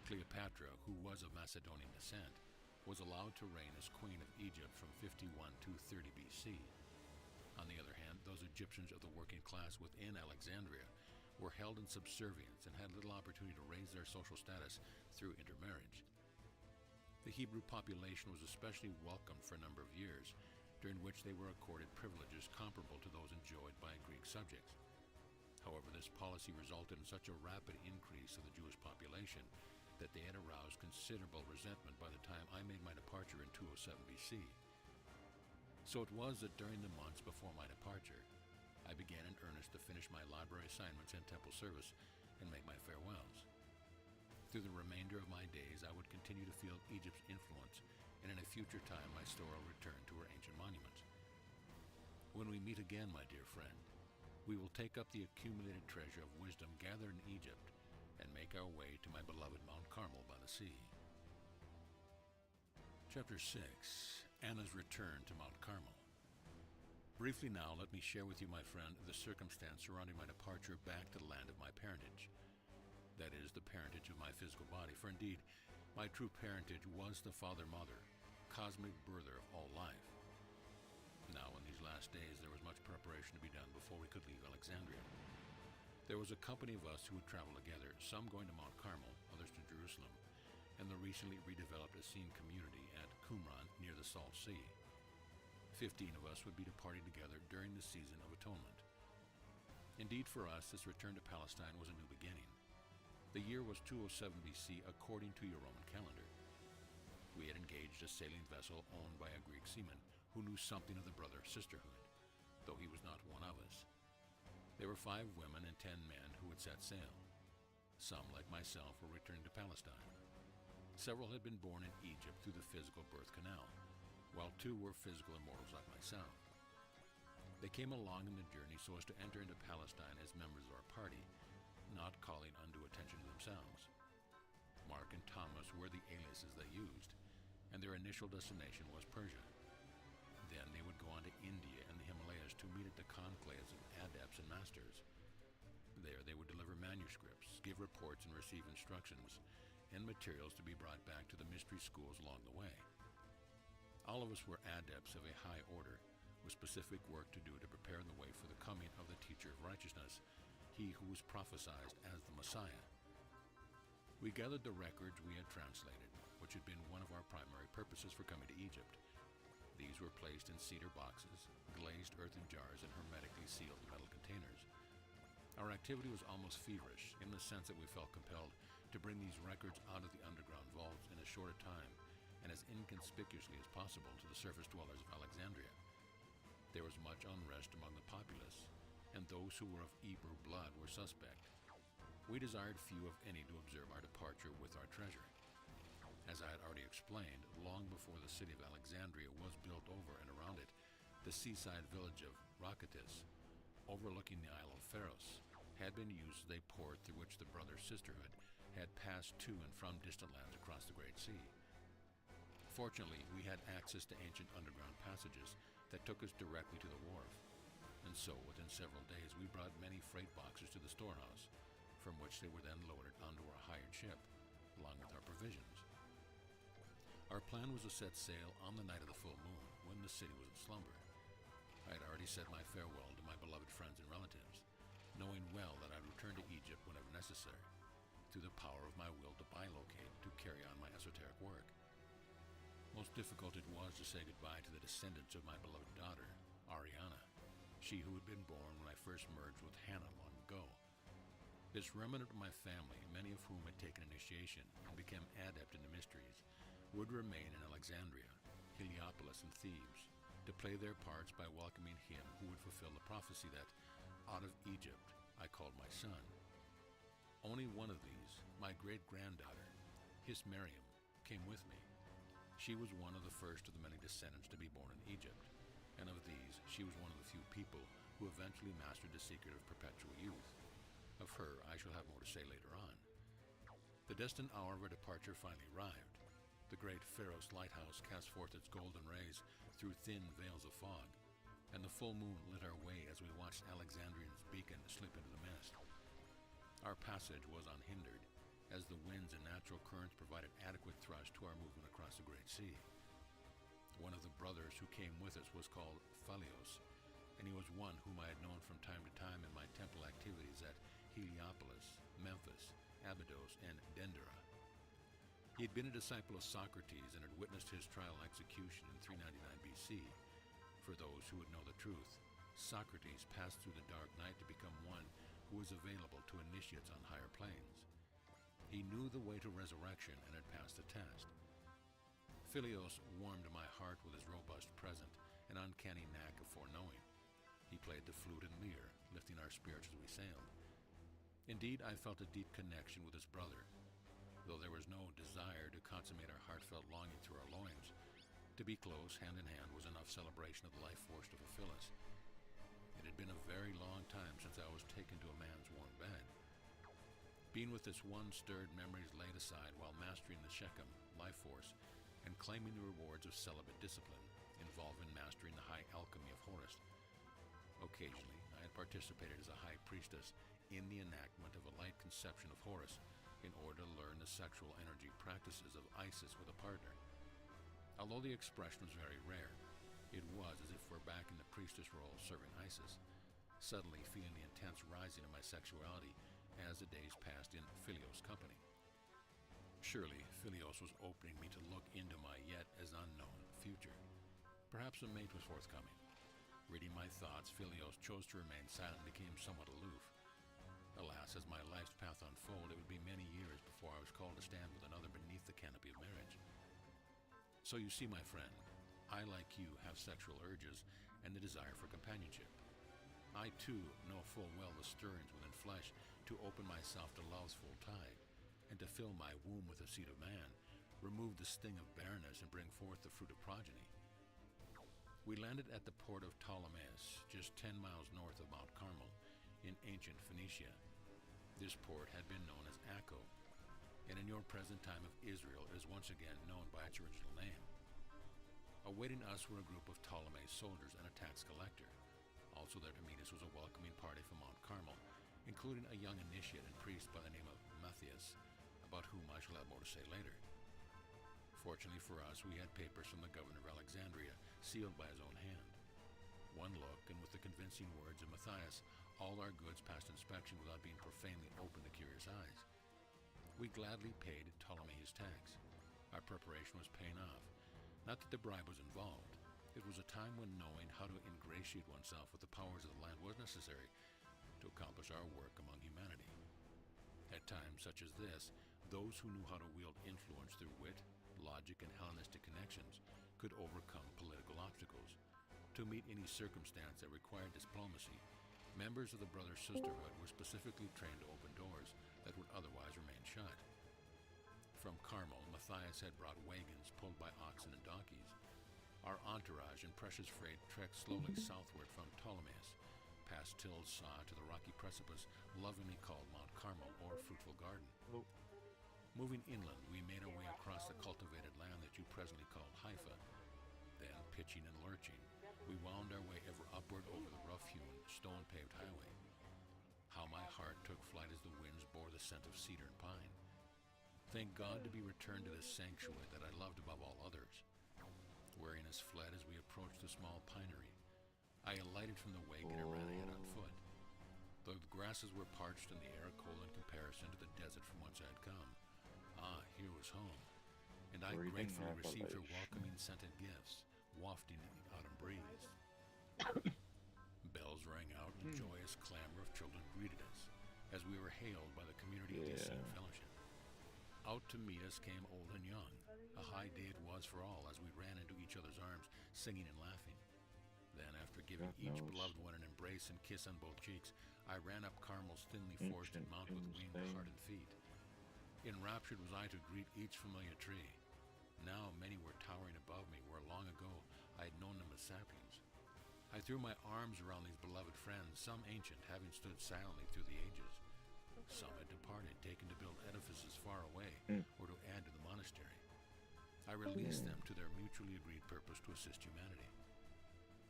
Speaker 1: Cleopatra, who was of Macedonian descent, was allowed to reign as Queen of Egypt from 51 to 30 BC. On the other hand, those Egyptians of the working class within Alexandria were held in subservience and had little opportunity to raise their social status through intermarriage. The Hebrew population was especially welcomed for a number of years, during which they were accorded privileges comparable to those enjoyed by Greek subjects. However, this policy resulted in such a rapid increase of the Jewish population that they had aroused considerable resentment by the time I made my departure in 207 BC. So it was that during the months before my departure, I began in earnest to finish my library assignments and temple service and make my farewells. Through the remainder of my days, I would continue to feel Egypt's influence, and in a future time my story will return to her ancient monuments. When we meet again, my dear friend, we will take up the accumulated treasure of wisdom gathered in Egypt and make our way to my beloved Mount Carmel by the sea. Chapter 6. Anna's Return to Mount Carmel. Briefly now, let me share with you, my friend, the circumstance surrounding my departure back to the land of my parentage. That is, the parentage of my physical body, for indeed, my true parentage was the Father-Mother, cosmic birther of all life. Now, in these last days, there was much preparation to be done before we could leave Alexandria. There was a company of us who would travel together, some going to Mount Carmel, others to Jerusalem, and the recently redeveloped Essene community at Qumran near the Salt Sea. 15 of us would be departing together during the season of atonement. Indeed, for us, this return to Palestine was a new beginning. The year was 207 BC according to your Roman calendar. We had engaged a sailing vessel owned by a Greek seaman who knew something of the brother sisterhood. though he was not one of us. There were 5 women and 10 men who had set sail. Some, like myself, were returning to Palestine. Several had been born in Egypt through the physical birth canal, while 2 were physical immortals like myself. They came along in the journey so as to enter into Palestine as members of our party, not calling undue attention to themselves. Mark and Thomas were the aliases they used, and their initial destination was Persia. Then they would go on to India and the Himalayas to meet at the conclaves of adepts and masters. There they would deliver manuscripts, give reports, and receive instructions and materials to be brought back to the mystery schools along the way. All of us were adepts of a high order, with specific work to do to prepare the way for the coming of the teacher of righteousness, he who was prophesied as the Messiah. We gathered the records we had translated, which had been one of our primary purposes for coming to Egypt. These were placed in cedar boxes, glazed earthen jars, and hermetically sealed metal containers. Our activity was almost feverish, in the sense that we felt compelled to bring these records out of the underground vaults in as short a time and as inconspicuously as possible to the surface dwellers of Alexandria. There was much unrest among the populace, and those who were of Hebrew blood were suspect. We desired few, if any, to observe our departure with our treasure. As I had already explained, long before the city of Alexandria was built over and around it, the seaside village of Rakitis, overlooking the Isle of Pharos, had been used as a port through which the brother sisterhood had passed to and from distant lands across the Great Sea. Fortunately, we had access to ancient underground passages that took us directly to the wharf, and so within several days we brought many freight boxes to the storehouse, from which they were then loaded onto our hired ship, along with our provisions. Our plan was to set sail on the night of the full moon, when the city was in slumber. I had already said my farewell to my beloved friends and relatives, knowing well that I would return to Egypt whenever necessary, through the power of my will to bilocate to carry on my esoteric work. Most difficult it was to say goodbye to the descendants of my beloved daughter, Ariana, she who had been born when I first merged with Hannah long ago. This remnant of my family, many of whom had taken initiation and become adept in the mysteries, would remain in Alexandria, Heliopolis, and Thebes, to play their parts by welcoming him who would fulfill the prophecy that, out of Egypt, I called my son. Only one of these, my great-granddaughter, Hismariam, came with me. She was one of the first of the many descendants to be born in Egypt, and of these, she was one of the few people who eventually mastered the secret of perpetual youth. Of her, I shall have more to say later on. The destined hour of our departure finally arrived. The great Pharos lighthouse cast forth its golden rays through thin veils of fog, and the full moon lit our way as we watched Alexandrian's beacon slip into the mist. Our passage was unhindered, as the winds and natural currents provided adequate thrust to our movement across the Great Sea. One of the brothers who came with us was called Phalios, and he was one whom I had known from time to time in my temple activities at Heliopolis, Memphis, Abydos, and Dendera. He had been a disciple of Socrates and had witnessed his trial execution in 399 BC. For those who would know the truth, Socrates passed through the dark night to become one who was available to initiates on higher planes. He knew the way to resurrection and had passed the test. Philios warmed my heart with his robust present and uncanny knack of foreknowing. He played the flute and lyre, lifting our spirits as we sailed. Indeed, I felt a deep connection with his brother, though there was no desire to consummate our heartfelt longing through our loins. To be close, hand in hand, was enough celebration of the life force to fulfill us. It had been a very long time since I was taken to a man's warm bed. Being with this one stirred memories laid aside while mastering the Shechem life force and claiming the rewards of celibate discipline involved in mastering the high alchemy of Horus. Occasionally, I had participated as a high priestess in the enactment of a light conception of Horus in order to learn the sexual energy practices of Isis with a partner. Although the expression was very rare, it was as if we're back in the priestess role serving Isis, suddenly feeling the intense rising of my sexuality as the days passed in Philios' company. Surely, Philios was opening me to look into my yet as unknown future. Perhaps a mate was forthcoming. Reading my thoughts, Philios chose to remain silent and became somewhat aloof. Alas, as my life's path unfolded, it would be many years before I was called to stand with another beneath the canopy of marriage. So you see, my friend, I, like you, have sexual urges, and the desire for companionship. I, too, know full well the stirrings within flesh to open myself to love's full tide, and to fill my womb with the seed of man, remove the sting of barrenness, and bring forth the fruit of progeny. We landed at the port of Ptolemais, just 10 miles north of Mount Carmel, in ancient Phoenicia. This port had been known as Acco, and in your present time of Israel it is once again known by its original name. Awaiting us were a group of Ptolemy's soldiers and a tax collector. Also there to meet us was a welcoming party from Mount Carmel, including a young initiate and priest by the name of Matthias, about whom I shall have more to say later. Fortunately for us, we had papers from the governor of Alexandria, sealed by his own hand. One look, and with the convincing words of Matthias, all our goods passed inspection without being profanely opened to curious eyes. We gladly paid Ptolemy his tax. Our preparation was paying off. Not that the bribe was involved. It was a time when knowing how to ingratiate oneself with the powers of the land was necessary to accomplish our work among humanity. At times such as this, those who knew how to wield influence through wit, logic, and Hellenistic connections could overcome political obstacles. To meet any circumstance that required diplomacy, members of the Brother Sisterhood were specifically trained to open doors that would otherwise remain shut. From Carmel, Matthias had brought wagons pulled by oxen and donkeys. Our entourage and precious freight trekked slowly southward from Ptolemais, past Till's Saw to the rocky precipice lovingly called Mount Carmel, or Fruitful Garden. Moving inland, we made our way across the cultivated land that you presently called Haifa. Then, pitching and lurching, we wound our way ever upward over the rough-hewn, stone-paved highway. How my heart took flight as the winds bore the scent of cedar and pine. Thank God to be returned to this sanctuary that I loved above all others. Weariness fled as we approached the small pinery. I alighted from the wagon and ran ahead on foot. Though the grasses were parched and the air cold in comparison to the desert from whence I had come, here was home, and I gratefully received her welcoming scented gifts, wafting in the autumn breeze. Bells rang out, and joyous clamor of children greeted us as we were hailed by the community of the Essene Fellowship. Out to meet us came old and young. A high day it was for all as we ran into each other's arms, singing and laughing. Then, after giving each beloved one an embrace and kiss on both cheeks, I ran up Carmel's thinly forested mount with winged heart and feet. Enraptured was I to greet each familiar tree. Now many were towering above me, where long ago I had known them as saplings. I threw my arms around these beloved friends, some ancient, having stood silently through the ages. Some had departed, taken to build edifices far away, or to add to the monastery. I released them to their mutually agreed purpose to assist humanity.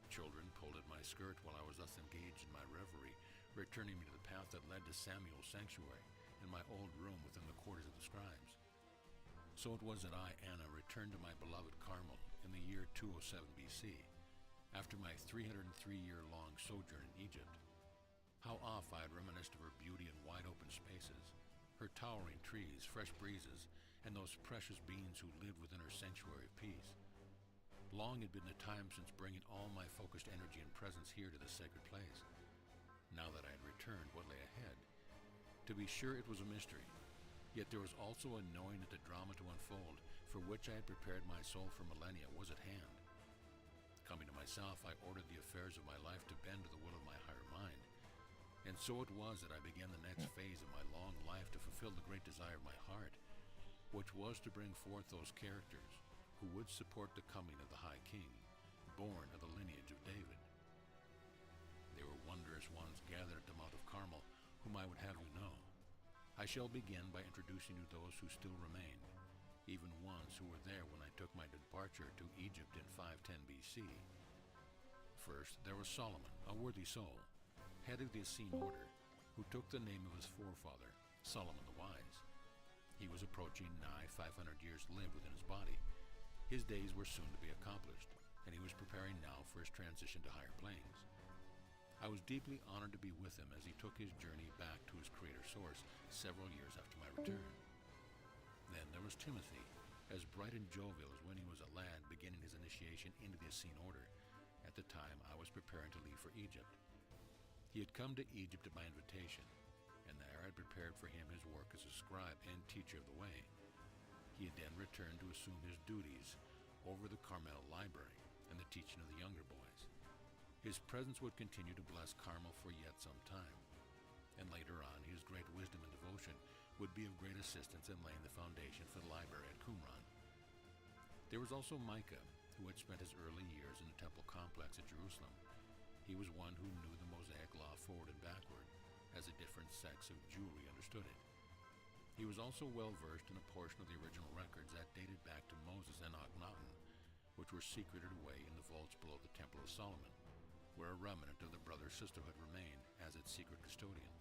Speaker 1: Children pulled at my skirt while I was thus engaged in my reverie, returning me to the path that led to Samuel's sanctuary, and my old room within the quarters of the scribes. So it was that I, Anna, returned to my beloved Carmel in the year 207 BC, after my 303-year-long sojourn in Egypt. How oft I had reminisced of her beauty in wide-open spaces, her towering trees, fresh breezes, and those precious beings who lived within her sanctuary of peace. Long had been the time since bringing all my focused energy and presence here to this sacred place. Now that I had returned, what lay ahead? To be sure, it was a mystery. Yet there was also a knowing that the drama to unfold, for which I had prepared my soul for millennia, was at hand. Coming to myself, I ordered the affairs of my life to bend to the will of my higher mind. And so it was that I began the next phase of my long life to fulfill the great desire of my heart, which was to bring forth those characters who would support the coming of the High King, born of the lineage of David. They were wondrous ones gathered at the Mount of Carmel, whom I would have you know. I shall begin by introducing you those who still remain, even ones who were there when I took my departure to Egypt in 510 BC. First, there was Solomon, a worthy soul, head of the Essene order, who took the name of his forefather, Solomon the Wise. He was approaching nigh 500 years lived within his body. His days were soon to be accomplished, and he was preparing now for his transition to higher planes. I was deeply honored to be with him as he took his journey back to his creator source several years after my return. Then there was Timothy, as bright and jovial as when he was a lad beginning his initiation into the Essene order, at the time I was preparing to leave for Egypt. He had come to Egypt at my invitation, and there I had prepared for him his work as a scribe and teacher of the way. He had then returned to assume his duties over the Carmel library and the teaching of the younger boys. His presence would continue to bless Carmel for yet some time, and later on his great wisdom and devotion would be of great assistance in laying the foundation for the library at Qumran. There was also Micah, who had spent his early years in the temple complex at Jerusalem. He was one who knew the Mosaic law forward and backward, as the different sects of Jewry understood it. He was also well versed in a portion of the original records that dated back to Moses and Akhenaten, which were secreted away in the vaults below the Temple of Solomon, where a remnant of the brother-sisterhood remained as its secret custodian.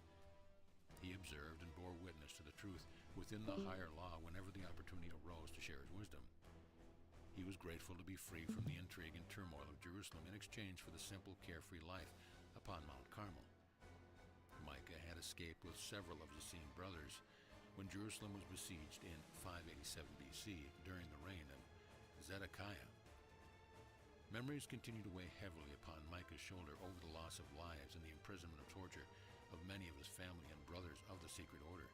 Speaker 1: He observed and bore witness to the truth within the higher law whenever the opportunity arose to share his wisdom. He was grateful to be free from the intrigue and turmoil of Jerusalem in exchange for the simple, carefree life upon Mount Carmel. Micah had escaped with several of his Essene brothers when Jerusalem was besieged in 587 BC during the reign of Zedekiah. Memories continued to weigh heavily upon Micah's shoulder over the loss of lives and the imprisonment of torture of many of his family and brothers of the secret order.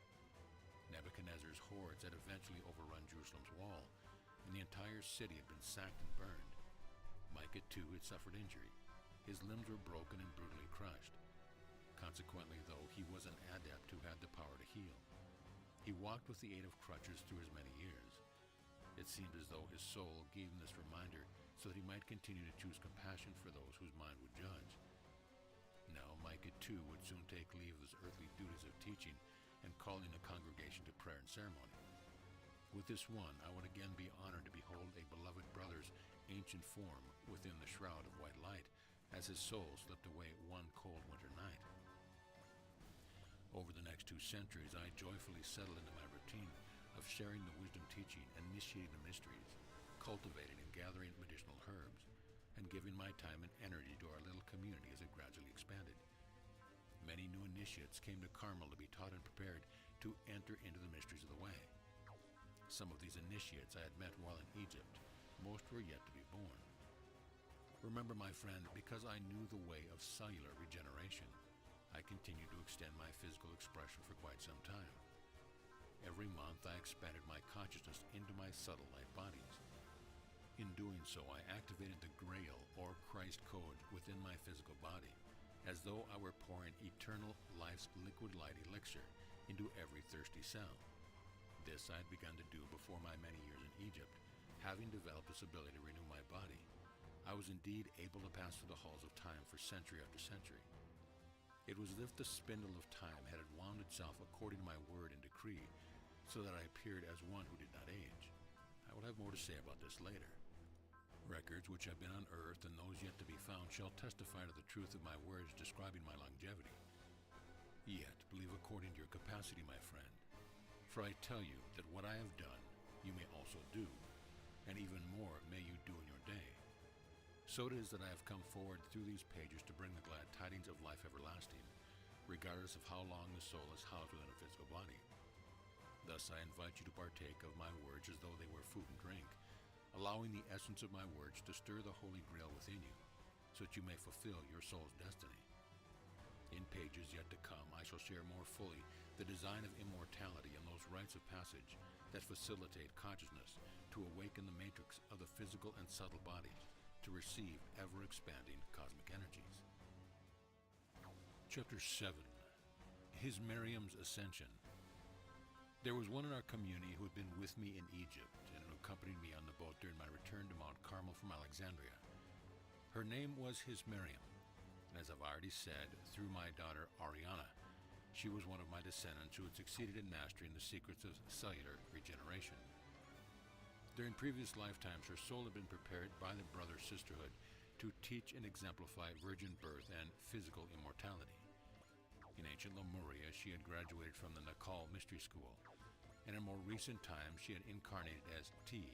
Speaker 1: Nebuchadnezzar's hordes had eventually overrun Jerusalem's wall, and the entire city had been sacked and burned. Micah, too, had suffered injury. His limbs were broken and brutally crushed. Consequently, though, he was an adept who had the power to heal. He walked with the aid of crutches through his many years. It seemed as though his soul gave him this reminder so that he might continue to choose compassion for those whose mind would judge. Now, Micah too would soon take leave of his earthly duties of teaching and calling the congregation to prayer and ceremony. With this one, I would again be honored to behold a beloved brother's ancient form within the shroud of white light as his soul slipped away one cold winter night. Over the next 2 centuries, I joyfully settled into my routine of sharing the wisdom teaching, initiating the mysteries, cultivating and gathering medicinal herbs, and giving my time and energy to our little community as it gradually expanded. Many new initiates came to Carmel to be taught and prepared to enter into the mysteries of the way. Some of these initiates I had met while in Egypt. Most were yet to be born. Remember, my friend, because I knew the way of cellular regeneration, I continued to extend my physical expression for quite some time. Every month I expanded my consciousness into my subtle light bodies. In doing so, I activated the Grail or Christ code within my physical body, as though I were pouring eternal life's liquid light elixir into every thirsty cell. This I had begun to do before my many years in Egypt, having developed this ability to renew my body. I was indeed able to pass through the halls of time for century after century. It was as if the spindle of time had wound itself according to my word and decree, so that I appeared as one who did not age. I will have more to say about this later. Records which have been unearthed and those yet to be found shall testify to the truth of my words describing my longevity. Yet, believe according to your capacity, my friend, for I tell you that what I have done, you may also do, and even more may you do in your day. So it is that I have come forward through these pages to bring the glad tidings of life everlasting, regardless of how long the soul is housed within a physical body. Thus I invite you to partake of my words as though they were food and drink, allowing the essence of my words to stir the Holy Grail within you, so that you may fulfill your soul's destiny. In pages yet to come, I shall share more fully the design of immortality and those rites of passage that facilitate consciousness to awaken the matrix of the physical and subtle body to receive ever-expanding cosmic energies. Chapter 7. His Miriam's Ascension. There was one in our community who had been with me in Egypt and who accompanied me on the boat during my return to Mount Carmel from Alexandria. Her name was His Miriam, and as I've already said, through my daughter Ariana, she was one of my descendants who had succeeded in mastering the secrets of cellular regeneration. During previous lifetimes, her soul had been prepared by the brother sisterhood to teach and exemplify virgin birth and physical immortality. In ancient Lemuria, she had graduated from the Nakal Mystery School, and in more recent times she had incarnated as T,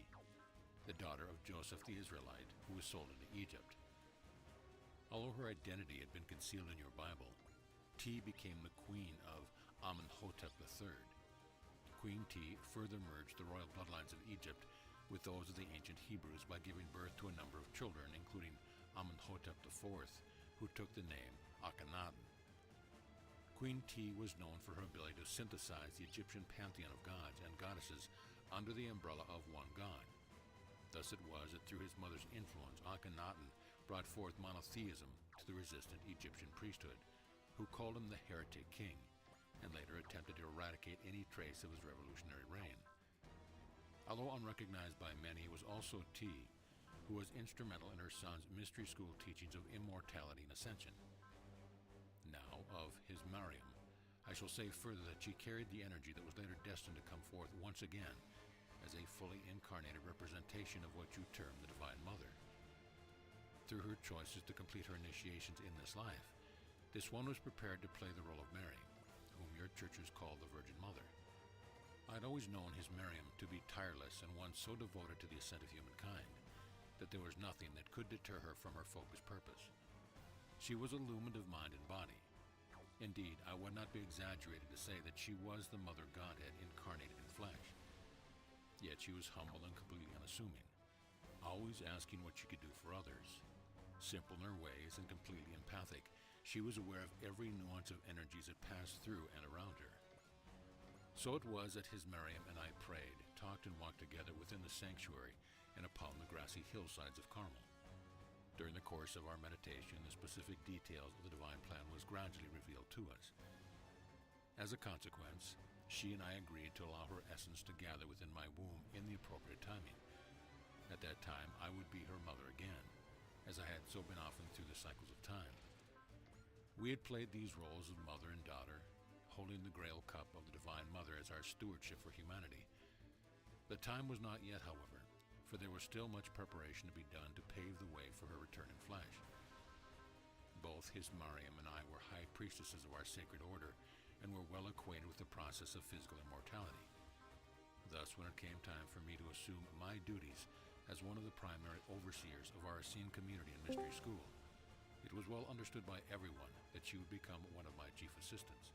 Speaker 1: the daughter of Joseph the Israelite, who was sold into Egypt. Although her identity had been concealed in your Bible, T became the queen of Amenhotep III. Queen T further merged the royal bloodlines of Egypt with those of the ancient Hebrews by giving birth to a number of children, including Amenhotep IV, who took the name Akhenaten. Queen T was known for her ability to synthesize the Egyptian pantheon of gods and goddesses under the umbrella of one god. Thus it was that through his mother's influence, Akhenaten brought forth monotheism to the resistant Egyptian priesthood, who called him the heretic king, and later attempted to eradicate any trace of his revolutionary reign. Although unrecognized by many, it was also T, who was instrumental in her son's mystery school teachings of immortality and ascension. Now, of his Mariam, I shall say further that she carried the energy that was later destined to come forth once again as a fully incarnated representation of what you term the Divine Mother. Through her choices to complete her initiations in this life, this one was prepared to play the role of Mary, whom your churches call the Virgin Mother. I had always known his Mariam to be tireless and one so devoted to the ascent of humankind that there was nothing that could deter her from her focused purpose. She was illumined of mind and body. Indeed, I would not be exaggerated to say that she was the Mother Godhead incarnated in flesh. Yet she was humble and completely unassuming, always asking what she could do for others. Simple in her ways and completely empathic, she was aware of every nuance of energies that passed through and around her. So it was that his Mariam and I prayed, talked and walked together within the sanctuary and upon the grassy hillsides of Carmel. During the course of our meditation, the specific details of the divine plan was gradually revealed to us. As a consequence, she and I agreed to allow her essence to gather within my womb in the appropriate timing. At that time, I would be her mother again, as I had so been often through the cycles of time. We had played these roles of mother and daughter, holding the Grail Cup of the Divine Mother as our stewardship for humanity. The time was not yet, however, for there was still much preparation to be done to pave the way for her return in flesh. Both his Mariam and I were high priestesses of our sacred order and were well acquainted with the process of physical immortality. Thus, when it came time for me to assume my duties as one of the primary overseers of our Essene community and mystery school, it was well understood by everyone that she would become one of my chief assistants.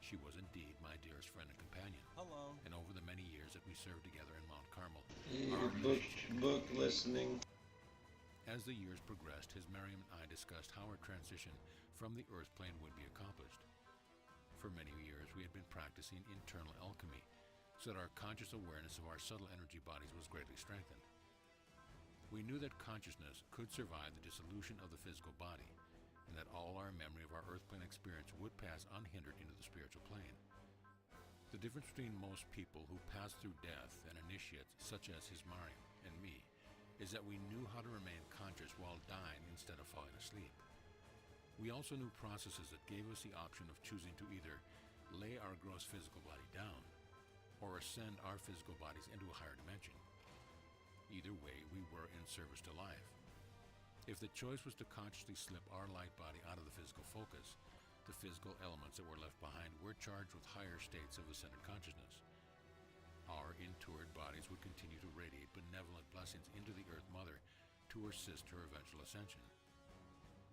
Speaker 1: She was indeed my dearest friend and companion.
Speaker 2: Hello.
Speaker 1: And over the many years that we served together in Mount Carmel,
Speaker 3: book listening.
Speaker 1: As the years progressed, his Mariam and I discussed how our transition from the earth plane would be accomplished. For many years, we had been practicing internal alchemy, so that our conscious awareness of our subtle energy bodies was greatly strengthened. We knew that consciousness could survive the dissolution of the physical body, and that all our memory of our earth plane experience would pass unhindered into the spiritual plane. The difference between most people who pass through death and initiates, such as his Mariam and me, is that we knew how to remain conscious while dying instead of falling asleep. We also knew processes that gave us the option of choosing to either lay our gross physical body down or ascend our physical bodies into a higher dimension. Either way, we were in service to life. If the choice was to consciously slip our light body out of the physical focus, the physical elements that were left behind were charged with higher states of ascended consciousness. Our interred bodies would continue to radiate benevolent blessings into the Earth Mother to assist her eventual ascension.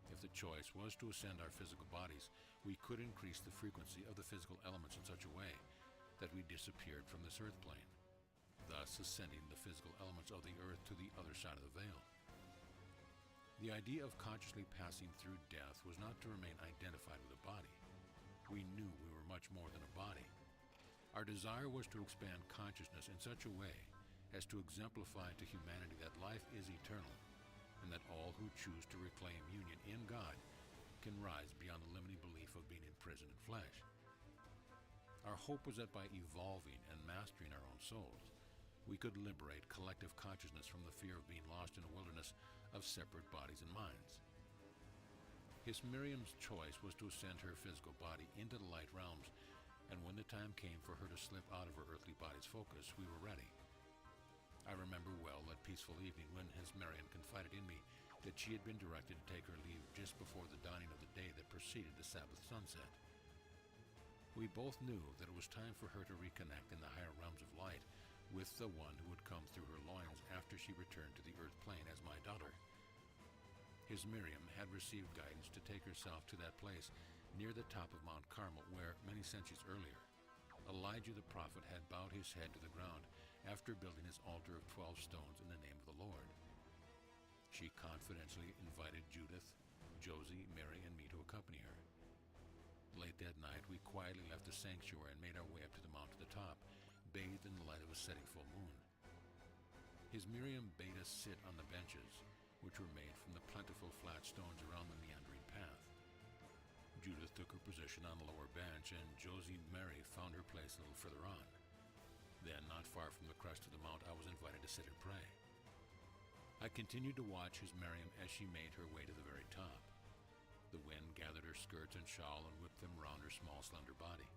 Speaker 1: If the choice was to ascend our physical bodies, we could increase the frequency of the physical elements in such a way that we disappeared from this earth plane, thus ascending the physical elements of the earth to the other side of the veil. The idea of consciously passing through death was not to remain identified with a body. We knew we were much more than a body. Our desire was to expand consciousness in such a way as to exemplify to humanity that life is eternal, and that all who choose to reclaim union in God can rise beyond the limiting belief of being imprisoned in flesh. Our hope was that by evolving and mastering our own souls, we could liberate collective consciousness from the fear of being lost in a wilderness of separate bodies and minds. His Miriam's choice was to ascend her physical body into the light realms, and when the time came for her to slip out of her earthly body's focus, we were ready. I remember well that peaceful evening when his Miriam confided in me that she had been directed to take her leave just before the dawning of the day that preceded the Sabbath sunset. We both knew that it was time for her to reconnect in the higher realms of light with the one who would come through her loins after she returned to the earth plane as my daughter. His Miriam had received guidance to take herself to that place near the top of Mount Carmel where, many centuries earlier, Elijah the prophet had bowed his head to the ground after building his altar of 12 stones in the name of the Lord. She confidentially invited Judith, Josie, Mary, and me to accompany her. Late that night, we quietly left the sanctuary and made our way up to the mount at the top, bathed in the light of a setting full moon. His Miriam bade us sit on the benches, which were made from the plentiful flat stones around the meandering path. Judith took her position on the lower bench, and Josie Mary found her place a little further on. Then, not far from the crest of the mount, I was invited to sit and pray. I continued to watch His Miriam as she made her way to the very top. The wind gathered her skirts and shawl and whipped them round her small, slender body.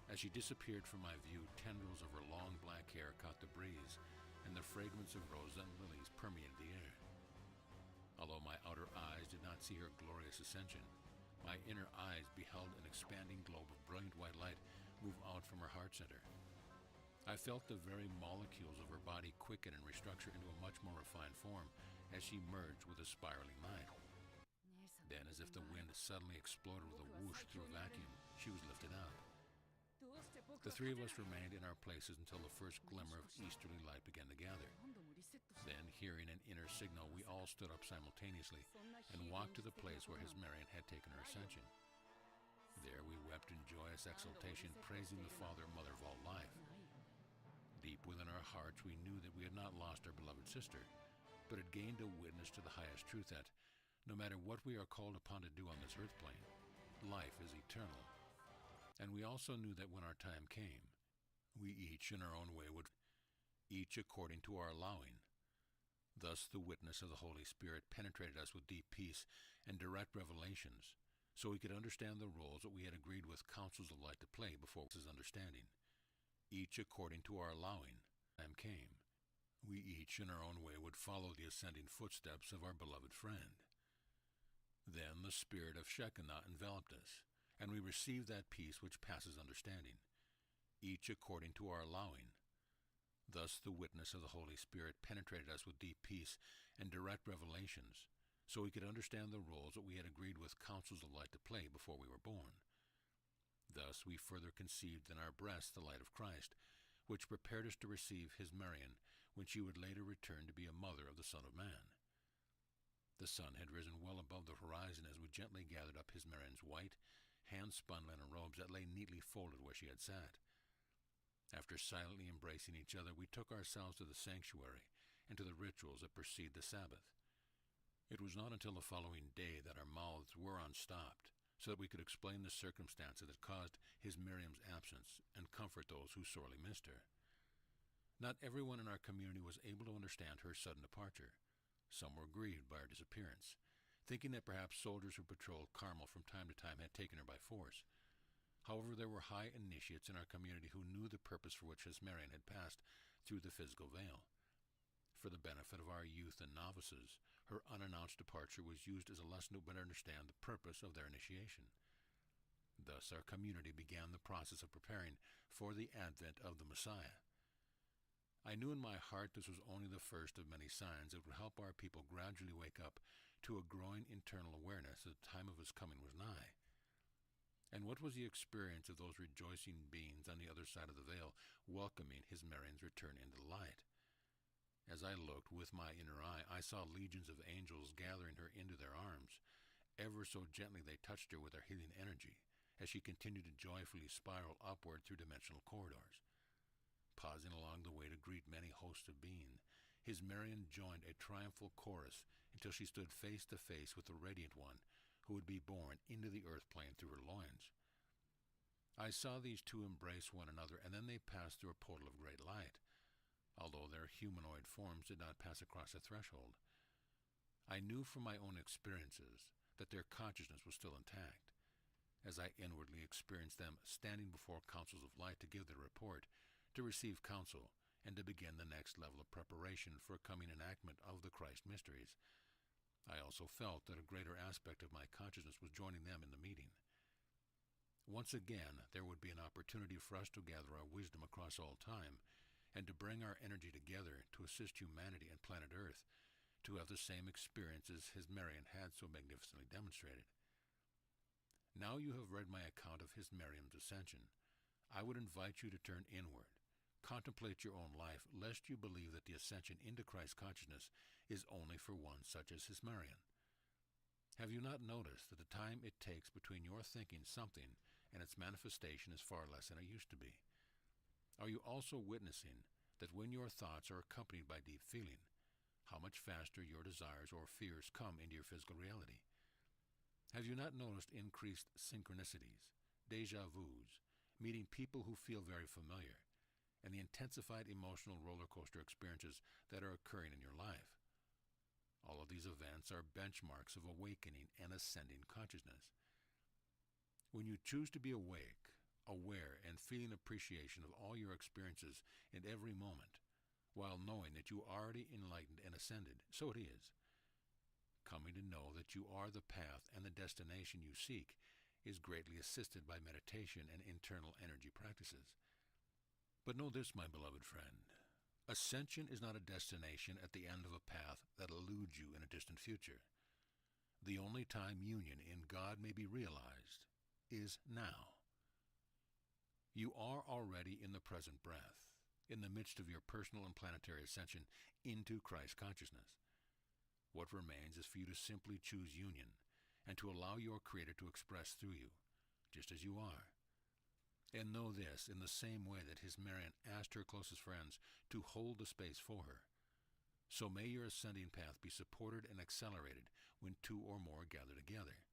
Speaker 1: As she disappeared from my view, tendrils of her long black hair caught the breeze, and the fragrance of roses and lilies permeated the air. Although my outer eyes did not see her glorious ascension, my inner eyes beheld an expanding globe of brilliant white light move out from her heart center. I felt the very molecules of her body quicken and restructure into a much more refined form as she merged with a spiraling light. Then, as if the wind suddenly exploded with a whoosh through a vacuum, she was lifted up. The three of us remained in our places until the first glimmer of easterly light began to gather. Then, hearing an inner signal, we all stood up simultaneously and walked to the place where His Marian had taken her ascension. There we wept in joyous exultation, praising the Father and Mother of all life. Deep within our hearts, we knew that we had not lost our beloved sister, but had gained a witness to the highest truth that, no matter what we are called upon to do on this earth plane, life is eternal. And we also knew that when our time came, we each in our own way would, each according to our allowing. Thus the witness of the Holy Spirit penetrated us with deep peace and direct revelations, so we could understand the roles that we had agreed with councils of light to play before His understanding. Each according to our allowing. Time came. We each in our own way would follow the ascending footsteps of our beloved friend. Then the spirit of Shekinah enveloped us, and we received that peace which passes understanding, each according to our allowing. Thus the witness of the Holy Spirit penetrated us with deep peace and direct revelations, so we could understand the roles that we had agreed with councils of light to play before we were born. Thus we further conceived in our breasts the light of Christ, which prepared us to receive His Marian when she would later return to be a mother of the Son of Man. The sun had risen well above the horizon as we gently gathered up His Marian's white, hand-spun linen robes that lay neatly folded where she had sat. After silently embracing each other, we took ourselves to the sanctuary and to the rituals that precede the Sabbath. It was not until the following day that our mouths were unstopped, so that we could explain the circumstances that caused His Miriam's absence and comfort those who sorely missed her. Not everyone in our community was able to understand her sudden departure. Some were grieved by her disappearance, thinking that perhaps soldiers who patrolled Carmel from time to time had taken her by force. However, there were high initiates in our community who knew the purpose for which His Marian had passed through the physical veil. For the benefit of our youth and novices, her unannounced departure was used as a lesson to better understand the purpose of their initiation. Thus our community began the process of preparing for the advent of the Messiah. I knew in my heart this was only the first of many signs that would help our people gradually wake up to a growing internal awareness that the time of His coming was nigh. And what was the experience of those rejoicing beings on the other side of the veil welcoming His Marian's return into the light? As I looked with my inner eye, I saw legions of angels gathering her into their arms. Ever so gently they touched her with their healing energy, as she continued to joyfully spiral upward through dimensional corridors. Pausing along the way to greet many hosts of beings, His Marian joined a triumphal chorus until she stood face to face with the Radiant One, who would be born into the earth plane through her loins. I saw these two embrace one another, and then they passed through a portal of great light, although their humanoid forms did not pass across the threshold. I knew from my own experiences that their consciousness was still intact, as I inwardly experienced them standing before councils of light to give their report, to receive counsel, and to begin the next level of preparation for a coming enactment of the Christ mysteries. I also felt that a greater aspect of my consciousness was joining them in the meeting. Once again, there would be an opportunity for us to gather our wisdom across all time, and to bring our energy together to assist humanity and planet Earth to have the same experiences His Marian had so magnificently demonstrated. Now you have read my account of His Marian's ascension. I would invite you to turn inward, contemplate your own life, lest you believe that the ascension into Christ consciousness is only for one such as His Marian. Have you not noticed that the time it takes between your thinking something and its manifestation is far less than it used to be? Are you also witnessing that when your thoughts are accompanied by deep feeling, how much faster your desires or fears come into your physical reality. Have you not noticed increased synchronicities, déjà vus, meeting people who feel very familiar, and the intensified emotional roller coaster experiences that are occurring in your life? All of these events are benchmarks of awakening and ascending consciousness. When you choose to be awake, aware, and feeling appreciation of all your experiences in every moment, while knowing that you are already enlightened and ascended, so it is. Coming to know that you are the path and the destination you seek is greatly assisted by meditation and internal energy practices. But know this, my beloved friend. Ascension is not a destination at the end of a path that eludes you in a distant future. The only time union in God may be realized is now. You are already in the present breath, in the midst of your personal and planetary ascension into Christ consciousness. What remains is for you to simply choose union and to allow your Creator to express through you, just as you are. And know this, in the same way that His Marian asked her closest friends to hold the space for her, so may your ascending path be supported and accelerated when two or more gather together.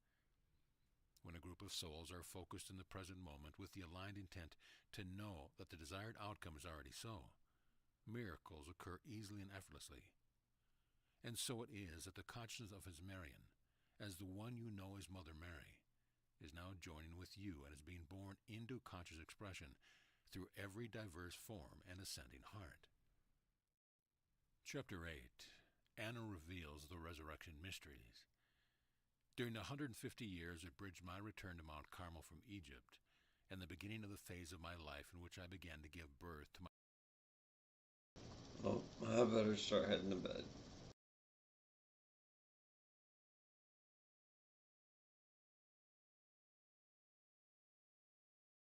Speaker 1: When a group of souls are focused in the present moment with the aligned intent to know that the desired outcome is already so, miracles occur easily and effortlessly. And so it is that the consciousness of His Marian, as the one you know as Mother Mary, is now joining with you and is being born into conscious expression through every diverse form and ascending heart. Chapter 8. Anna reveals the resurrection mysteries. During the 150 years that bridged my return to Mount Carmel from Egypt, and the beginning of the phase of my life in which I began to give birth to my...
Speaker 3: Oh, I better start heading to bed.